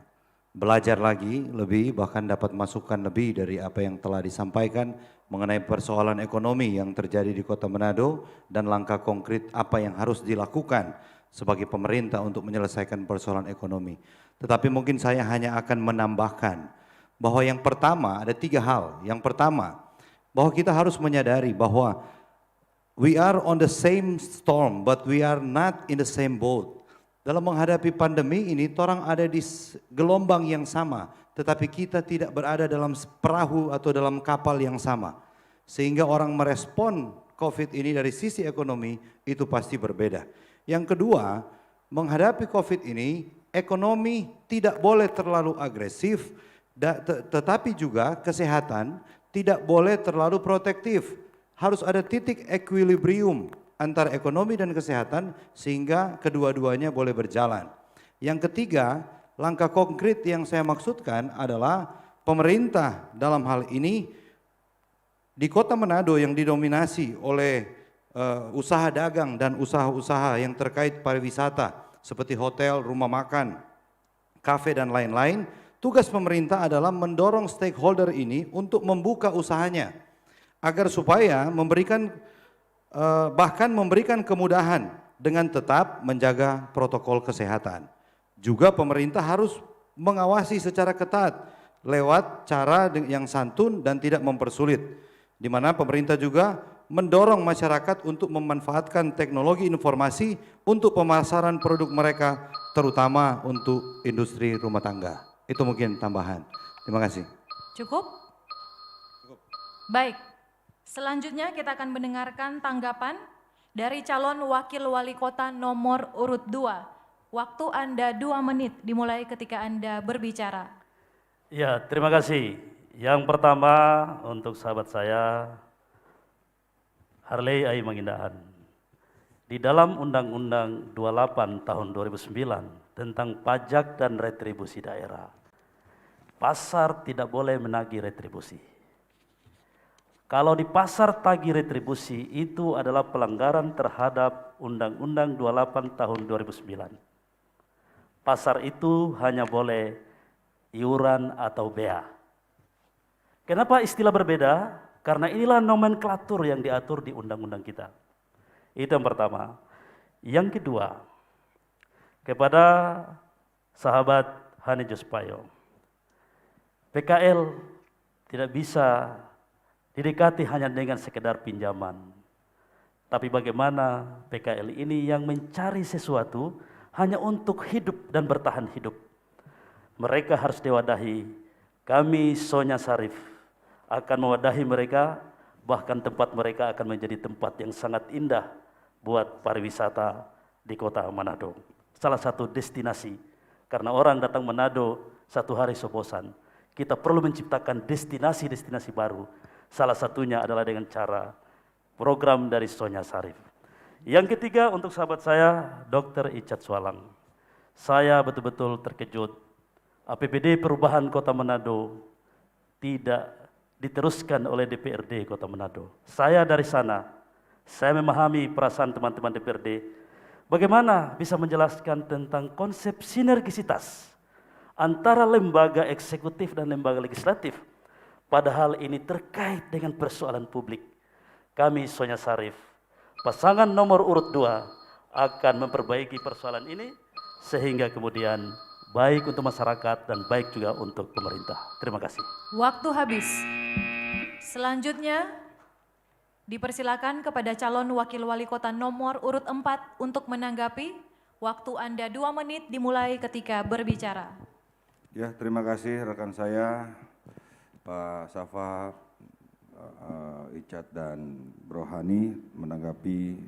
belajar lagi lebih, bahkan dapat masukan lebih dari apa yang telah disampaikan mengenai persoalan ekonomi yang terjadi di Kota Manado dan langkah konkret apa yang harus dilakukan sebagai pemerintah untuk menyelesaikan persoalan ekonomi. Tetapi mungkin saya hanya akan menambahkan bahwa yang pertama ada 3 hal. Yang pertama, bahwa kita harus menyadari bahwa we are on the same storm but we are not in the same boat. Dalam menghadapi pandemi ini, orang ada di gelombang yang sama, tetapi kita tidak berada dalam perahu atau dalam kapal yang sama. Sehingga orang merespon COVID ini dari sisi ekonomi itu pasti berbeda. Yang kedua, menghadapi COVID ini, ekonomi tidak boleh terlalu agresif, tetapi juga kesehatan tidak boleh terlalu protektif. Harus ada titik equilibrium antara ekonomi dan kesehatan sehingga kedua-duanya boleh berjalan. Yang ketiga, langkah konkret yang saya maksudkan adalah pemerintah dalam hal ini di Kota Manado yang didominasi oleh usaha dagang dan usaha-usaha yang terkait pariwisata seperti hotel, rumah makan, kafe dan lain-lain. Tugas pemerintah adalah mendorong stakeholder ini untuk membuka usahanya agar supaya bahkan memberikan kemudahan dengan tetap menjaga protokol kesehatan. Juga pemerintah harus mengawasi secara ketat lewat cara yang santun dan tidak mempersulit, di mana pemerintah juga mendorong masyarakat untuk memanfaatkan teknologi informasi untuk pemasaran produk mereka, terutama untuk industri rumah tangga. Itu mungkin tambahan. Terima kasih. Cukup? Baik, selanjutnya kita akan mendengarkan tanggapan dari calon wakil wali kota nomor urut 2. Waktu Anda 2 menit dimulai ketika Anda berbicara. Ya, terima kasih. Yang pertama untuk sahabat saya, Harley Ai Mangindahan. Di dalam Undang-Undang 28 tahun 2009 tentang pajak dan retribusi daerah, pasar tidak boleh menagih retribusi. Kalau di pasar tagih retribusi itu adalah pelanggaran terhadap Undang-Undang 28 tahun 2009. Pasar itu hanya boleh iuran atau bea. Kenapa istilah berbeda? Karena inilah nomenklatur yang diatur di undang-undang kita. Itu yang pertama. Yang kedua, kepada sahabat Hani Jospayo, PKL tidak bisa didekati hanya dengan sekedar pinjaman. Tapi bagaimana PKL ini yang mencari sesuatu hanya untuk hidup dan bertahan hidup. Mereka harus diwadahi. Kami Sonya Sarif akan mewadahi mereka, bahkan tempat mereka akan menjadi tempat yang sangat indah buat pariwisata di Kota Manado. Salah satu destinasi, karena orang datang Manado 1 hari bosan. Kita perlu menciptakan destinasi-destinasi baru. Salah satunya adalah dengan cara program dari Sonya Sarif. Yang ketiga untuk sahabat saya, Dr. Icat Swalang. Saya betul-betul terkejut. APBD perubahan Kota Manado tidak diteruskan oleh DPRD Kota Manado. Saya dari sana, Saya memahami perasaan teman-teman DPRD, bagaimana bisa menjelaskan tentang konsep sinergisitas antara lembaga eksekutif dan lembaga legislatif, padahal ini terkait dengan persoalan publik. Kami Sonya Sarif, pasangan nomor urut 2, akan memperbaiki persoalan ini sehingga kemudian baik untuk masyarakat dan baik juga untuk pemerintah. Terima kasih. Waktu habis. Selanjutnya dipersilakan kepada calon wakil wali kota nomor urut 4 untuk menanggapi. Waktu Anda 2 menit dimulai ketika berbicara. Ya, terima kasih rekan saya, Pak Safa, Icat dan Rohani menanggapi.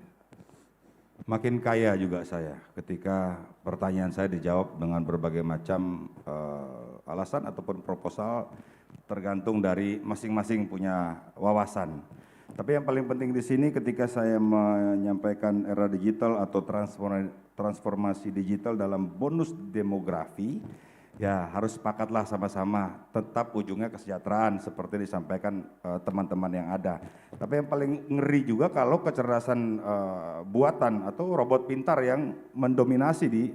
Makin kaya juga saya ketika pertanyaan saya dijawab dengan berbagai macam alasan ataupun proposal tergantung dari masing-masing punya wawasan. Tapi yang paling penting di sini ketika saya menyampaikan era digital atau transformasi digital dalam bonus demografi, ya harus sepakatlah sama-sama tetap ujungnya kesejahteraan seperti disampaikan teman-teman yang ada. Tapi yang paling ngeri juga kalau kecerdasan buatan atau robot pintar yang mendominasi di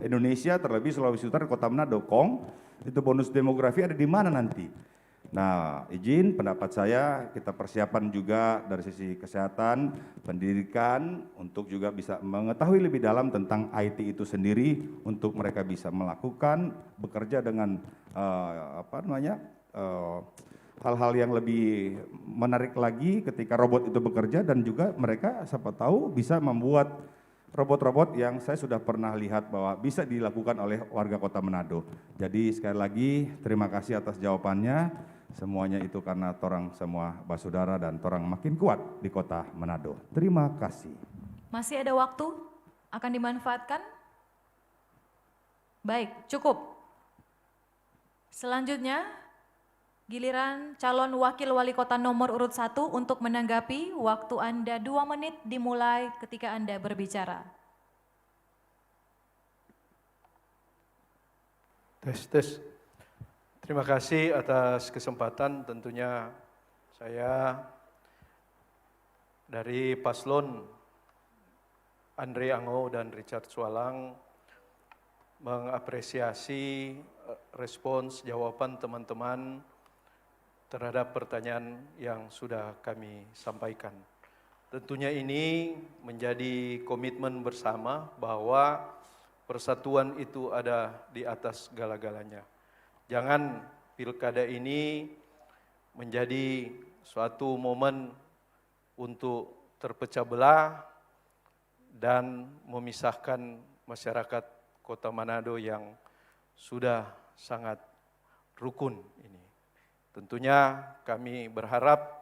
Indonesia, terlebih Sulawesi Utara, Kota Manado, Kong, itu bonus demografi ada di mana nanti? Nah, izin pendapat saya kita persiapan juga dari sisi kesehatan, pendidikan untuk juga bisa mengetahui lebih dalam tentang IT itu sendiri untuk mereka bisa melakukan bekerja dengan hal-hal yang lebih menarik lagi ketika robot itu bekerja dan juga mereka siapa tahu bisa membuat robot-robot yang saya sudah pernah lihat bahwa bisa dilakukan oleh warga Kota Manado. Jadi sekali lagi terima kasih atas jawabannya. Semuanya itu karena torang semua basudara dan torang makin kuat di Kota Manado. Terima kasih. Masih ada waktu? Akan dimanfaatkan? Baik, cukup. Selanjutnya, giliran calon wakil wali kota nomor urut 1 untuk menanggapi. Waktu Anda 2 menit dimulai ketika Anda berbicara. Tes. Terima kasih atas kesempatan. Tentunya saya dari Paslon Andre Ango dan Richard Sualang mengapresiasi respons jawaban teman-teman terhadap pertanyaan yang sudah kami sampaikan. Tentunya ini menjadi komitmen bersama bahwa persatuan itu ada di atas segala-galanya. Jangan pilkada ini menjadi suatu momen untuk terpecah belah dan memisahkan masyarakat Kota Manado yang sudah sangat rukun ini. Tentunya kami berharap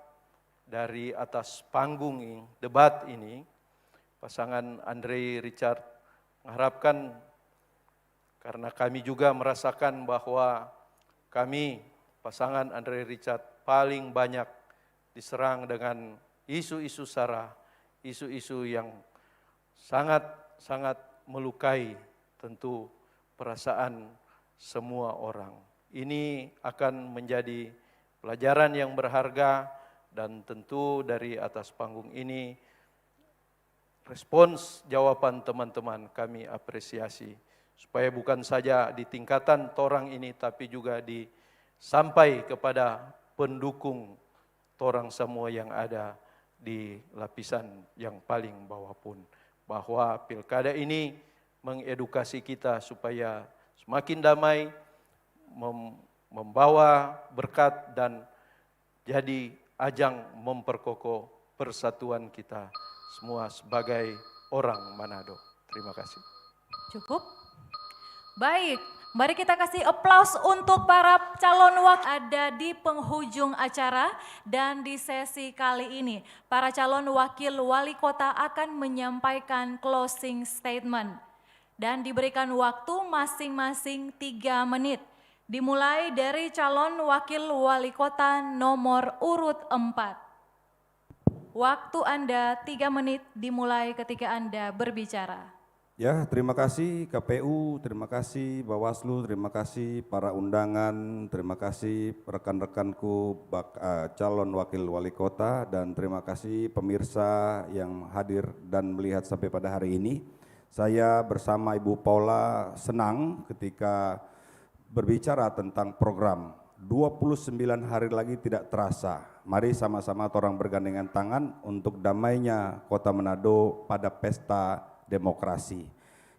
dari atas panggung debat ini, pasangan Andre Richard mengharapkan, karena kami juga merasakan bahwa kami, pasangan Andre Richard, paling banyak diserang dengan isu-isu sara, isu-isu yang sangat melukai tentu perasaan semua orang. Ini akan menjadi pelajaran yang berharga dan tentu dari atas panggung ini respons jawaban teman-teman kami apresiasi. Supaya bukan saja di tingkatan torang ini tapi juga sampai kepada pendukung torang semua yang ada di lapisan yang paling bawah pun. Bahwa pilkada ini mengedukasi kita supaya semakin damai, membawa berkat dan jadi ajang memperkokoh persatuan kita semua sebagai orang Manado. Terima kasih. Cukup? Baik, mari kita kasih aplaus untuk para calon wakil ada di penghujung acara dan di sesi kali ini. Para calon wakil wali kota akan menyampaikan closing statement dan diberikan waktu masing-masing 3 menit. Dimulai dari calon wakil wali kota nomor urut 4. Waktu Anda 3 menit dimulai ketika Anda berbicara. Ya, terima kasih KPU, terima kasih Bawaslu, terima kasih para undangan, terima kasih rekan-rekanku calon wakil wali kota, dan terima kasih pemirsa yang hadir dan melihat sampai pada hari ini. Saya bersama Ibu Paula senang ketika berbicara tentang program 29 hari lagi tidak terasa. Mari sama-sama orang bergandengan tangan untuk damainya Kota Manado pada pesta demokrasi.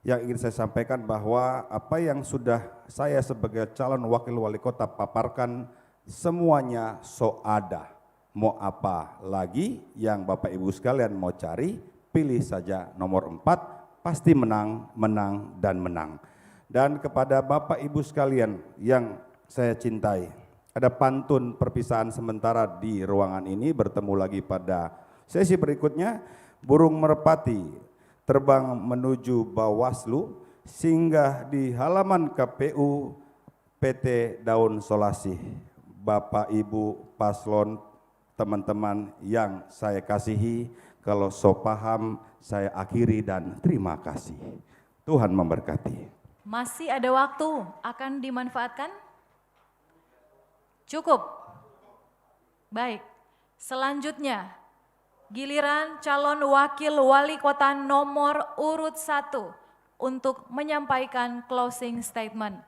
Yang ingin saya sampaikan bahwa apa yang sudah saya sebagai calon wakil wali kota paparkan semuanya ada. Mau apa lagi yang Bapak Ibu sekalian mau cari, pilih saja nomor 4, pasti menang, menang, dan menang. Dan kepada Bapak Ibu sekalian yang saya cintai, ada pantun perpisahan sementara di ruangan ini, bertemu lagi pada sesi berikutnya. Burung merpati terbang menuju Bawaslu, singgah di halaman KPU PT Daun Solasih. Bapak Ibu paslon, teman-teman yang saya kasihi, kalau so paham saya akhiri dan terima kasih. Tuhan memberkati. Masih ada waktu, akan dimanfaatkan? Cukup? Baik, selanjutnya giliran calon wakil wali kota nomor urut 1 untuk menyampaikan closing statement.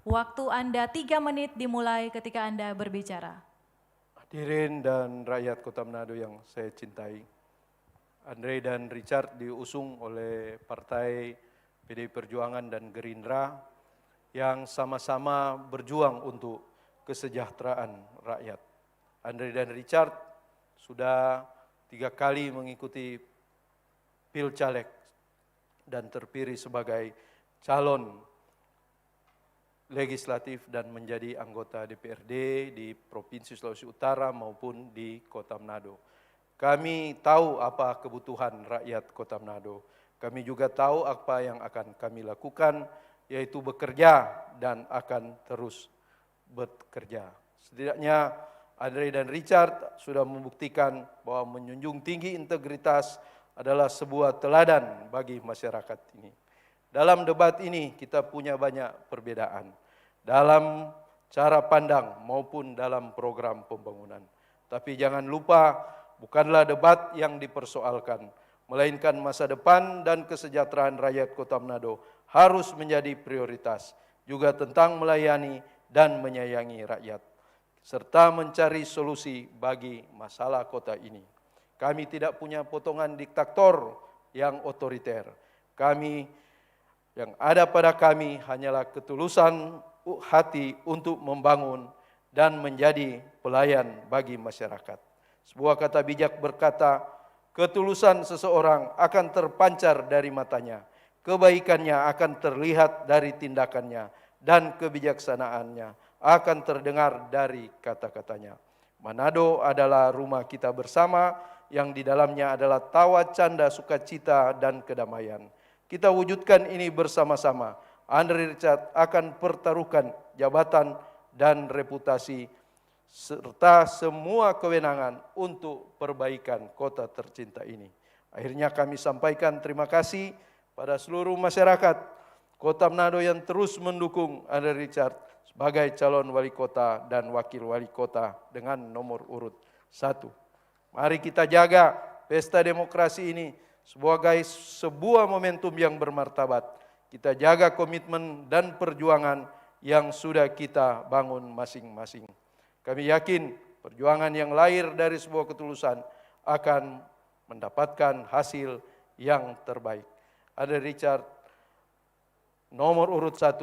Waktu Anda 3 menit dimulai ketika Anda berbicara. Hadirin dan rakyat Kota Manado yang saya cintai, Andre dan Richard diusung oleh Partai PDI Perjuangan dan Gerindra yang sama-sama berjuang untuk kesejahteraan rakyat. Andre dan Richard sudah 3 kali mengikuti Pilcaleg dan terpilih sebagai calon legislatif dan menjadi anggota DPRD di Provinsi Sulawesi Utara maupun di Kota Manado. Kami tahu apa kebutuhan rakyat Kota Manado. Kami juga tahu apa yang akan kami lakukan, yaitu bekerja dan akan terus bekerja. Setidaknya Andre dan Richard sudah membuktikan bahwa menjunjung tinggi integritas adalah sebuah teladan bagi masyarakat ini. Dalam debat ini kita punya banyak perbedaan dalam cara pandang maupun dalam program pembangunan. Tapi jangan lupa, bukanlah debat yang dipersoalkan, melainkan masa depan dan kesejahteraan rakyat Kota Manado harus menjadi prioritas, juga tentang melayani dan menyayangi rakyat, serta mencari solusi bagi masalah kota ini. Kami tidak punya potongan diktator yang otoriter. Yang ada pada kami hanyalah ketulusan hati untuk membangun dan menjadi pelayan bagi masyarakat. Sebuah kata bijak berkata, ketulusan seseorang akan terpancar dari matanya, kebaikannya akan terlihat dari tindakannya, dan kebijaksanaannya akan terdengar dari kata-katanya. Manado adalah rumah kita bersama yang di dalamnya adalah tawa canda sukacita dan kedamaian. Kita wujudkan ini bersama-sama. Andre Richard akan pertaruhkan jabatan dan reputasi serta semua kewenangan untuk perbaikan kota tercinta ini. Akhirnya kami sampaikan terima kasih pada seluruh masyarakat Kota Manado yang terus mendukung Andre Richard sebagai calon wali kota dan wakil wali kota dengan nomor urut 1. Mari kita jaga pesta demokrasi ini sebagai sebuah momentum yang bermartabat. Kita jaga komitmen dan perjuangan yang sudah kita bangun masing-masing. Kami yakin perjuangan yang lahir dari sebuah ketulusan akan mendapatkan hasil yang terbaik. Andre Richard nomor urut 1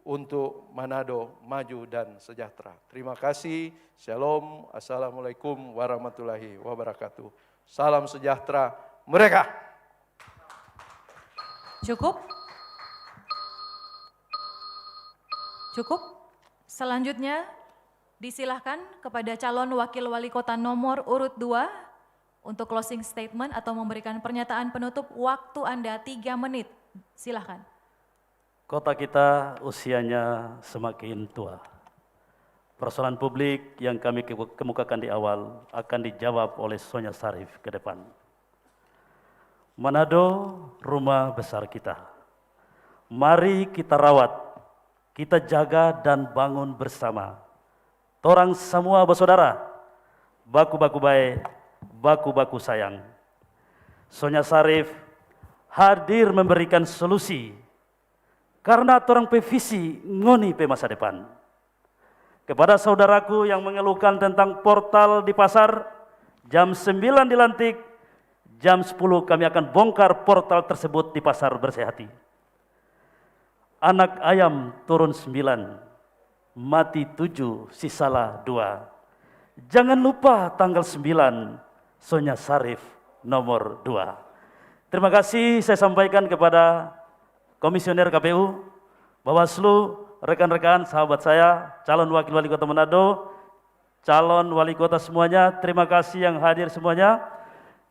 untuk Manado maju dan sejahtera. Terima kasih. Shalom. Assalamualaikum warahmatullahi wabarakatuh. Salam sejahtera mereka. Cukup? Cukup? Selanjutnya disilahkan kepada calon wakil wali kota nomor urut 2 untuk closing statement atau memberikan pernyataan penutup. Waktu Anda 3 menit. Silahkan. Kota kita usianya semakin tua. Persoalan publik yang kami kemukakan di awal akan dijawab oleh Sonya Sarif ke depan. Manado, rumah besar kita. Mari kita rawat, kita jaga dan bangun bersama. Torang semua bersaudara, baku-baku baik, baku-baku sayang. Sonya Sarif hadir memberikan solusi karena torang pe visi ngoni pe masa depan. Kepada saudaraku yang mengeluhkan tentang portal di pasar, jam 9 dilantik, jam 10 kami akan bongkar portal tersebut di pasar Bersihati. Anak ayam turun 9, mati 7, sisalah 2. Jangan lupa tanggal 9, Sonya Sarif nomor 2. Terima kasih saya sampaikan kepada Komisioner KPU, Bawaslu, rekan-rekan, sahabat saya, calon wakil wali kota Manado, calon wali kota semuanya, terima kasih yang hadir semuanya.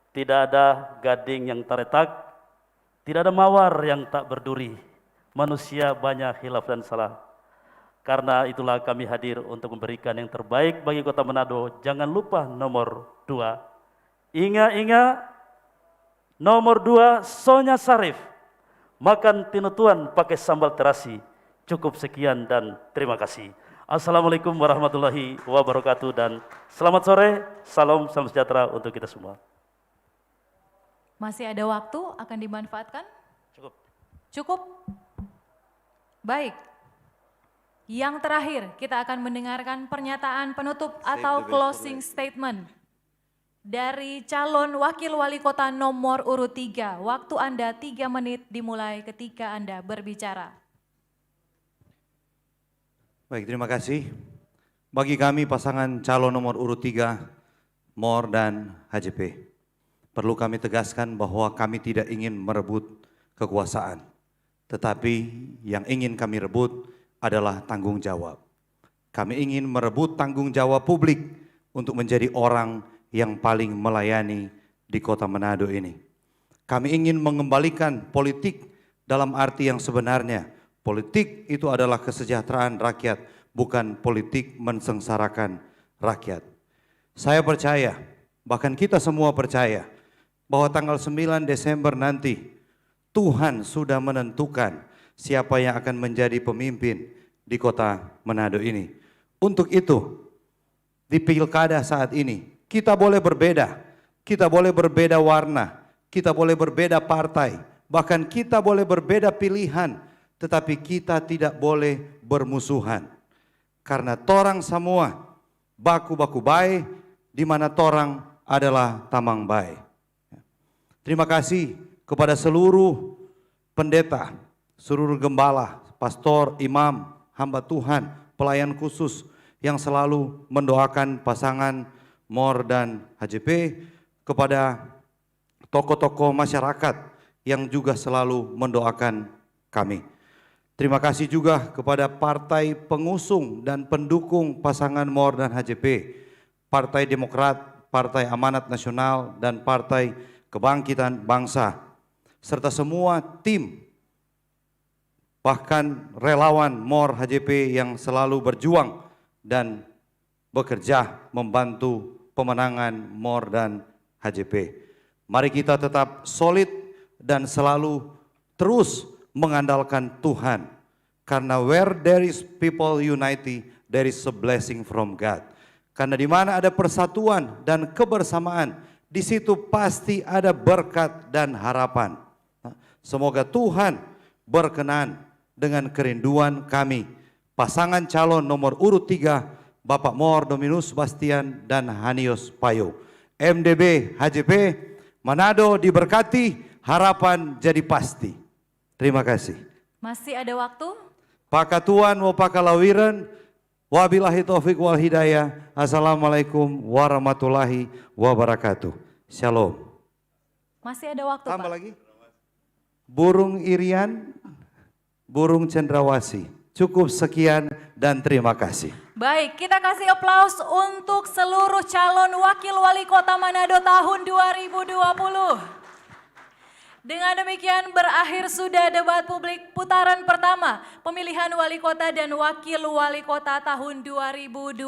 Tidak ada gading yang taretak, tidak ada mawar yang tak berduri. Manusia banyak hilaf dan salah. Karena itulah kami hadir untuk memberikan yang terbaik bagi kota Manado. Jangan lupa nomor 2. Ingat-ingat, nomor 2, Sonya Sarif. Makan tinutuan pakai sambal terasi. Cukup sekian dan terima kasih. Assalamualaikum warahmatullahi wabarakatuh dan selamat sore, salam sejahtera untuk kita semua. Masih ada waktu, akan dimanfaatkan? Cukup. Cukup? Baik. Yang terakhir, kita akan mendengarkan pernyataan penutup atau closing statement dari calon wakil wali kota nomor urut 3. Waktu Anda 3 menit dimulai ketika Anda berbicara. Baik, terima kasih. Bagi kami pasangan calon nomor urut 3, MOR dan HJP, perlu kami tegaskan bahwa kami tidak ingin merebut kekuasaan, tetapi yang ingin kami rebut adalah tanggung jawab. Kami ingin merebut tanggung jawab publik untuk menjadi orang yang paling melayani di kota Manado ini. Kami ingin mengembalikan politik dalam arti yang sebenarnya. Politik itu adalah kesejahteraan rakyat, bukan politik mensengsarakan rakyat. Saya percaya, bahkan kita semua percaya, bahwa tanggal 9 Desember nanti Tuhan sudah menentukan siapa yang akan menjadi pemimpin di kota Manado ini. Untuk itu, di pilkada saat ini, kita boleh berbeda warna, kita boleh berbeda partai, bahkan kita boleh berbeda pilihan, tetapi kita tidak boleh bermusuhan. Karena torang semua baku-baku baik, di mana torang adalah tamang baik. Terima kasih kepada seluruh pendeta, seluruh gembala, pastor, imam, hamba Tuhan, pelayan khusus yang selalu mendoakan pasangan MOR dan HJP, kepada tokoh-tokoh masyarakat yang juga selalu mendoakan kami. Terima kasih juga kepada partai pengusung dan pendukung pasangan MOR dan HJP, Partai Demokrat, Partai Amanat Nasional, dan Partai Kebangkitan Bangsa, serta semua tim, bahkan relawan MOR HJP yang selalu berjuang dan bekerja membantu pemenangan MOR dan HJP. Mari kita tetap solid dan selalu terus mengandalkan Tuhan, karena where there is people unity, there is a blessing from God. Karena di mana ada persatuan dan kebersamaan, di situ pasti ada berkat dan harapan. Semoga Tuhan berkenan dengan kerinduan kami, pasangan calon nomor urut 3, Bapak MOR Dominus Bastian dan Hanios Payo. MDB HJP, Manado diberkati, harapan jadi pasti. Terima kasih. Masih ada waktu? Pakatuan wa pakalawiran, wabillahi taufik wal hidayah. Assalamualaikum warahmatullahi wabarakatuh. Shalom. Masih ada waktu, Tambah Pak. lagi. Burung irian, burung cendrawasih. Cukup sekian dan terima kasih. Baik, kita kasih aplaus untuk seluruh calon wakil wali kota Manado tahun 2020. Dengan demikian berakhir sudah debat publik putaran pertama pemilihan wali kota dan wakil wali kota tahun 2020.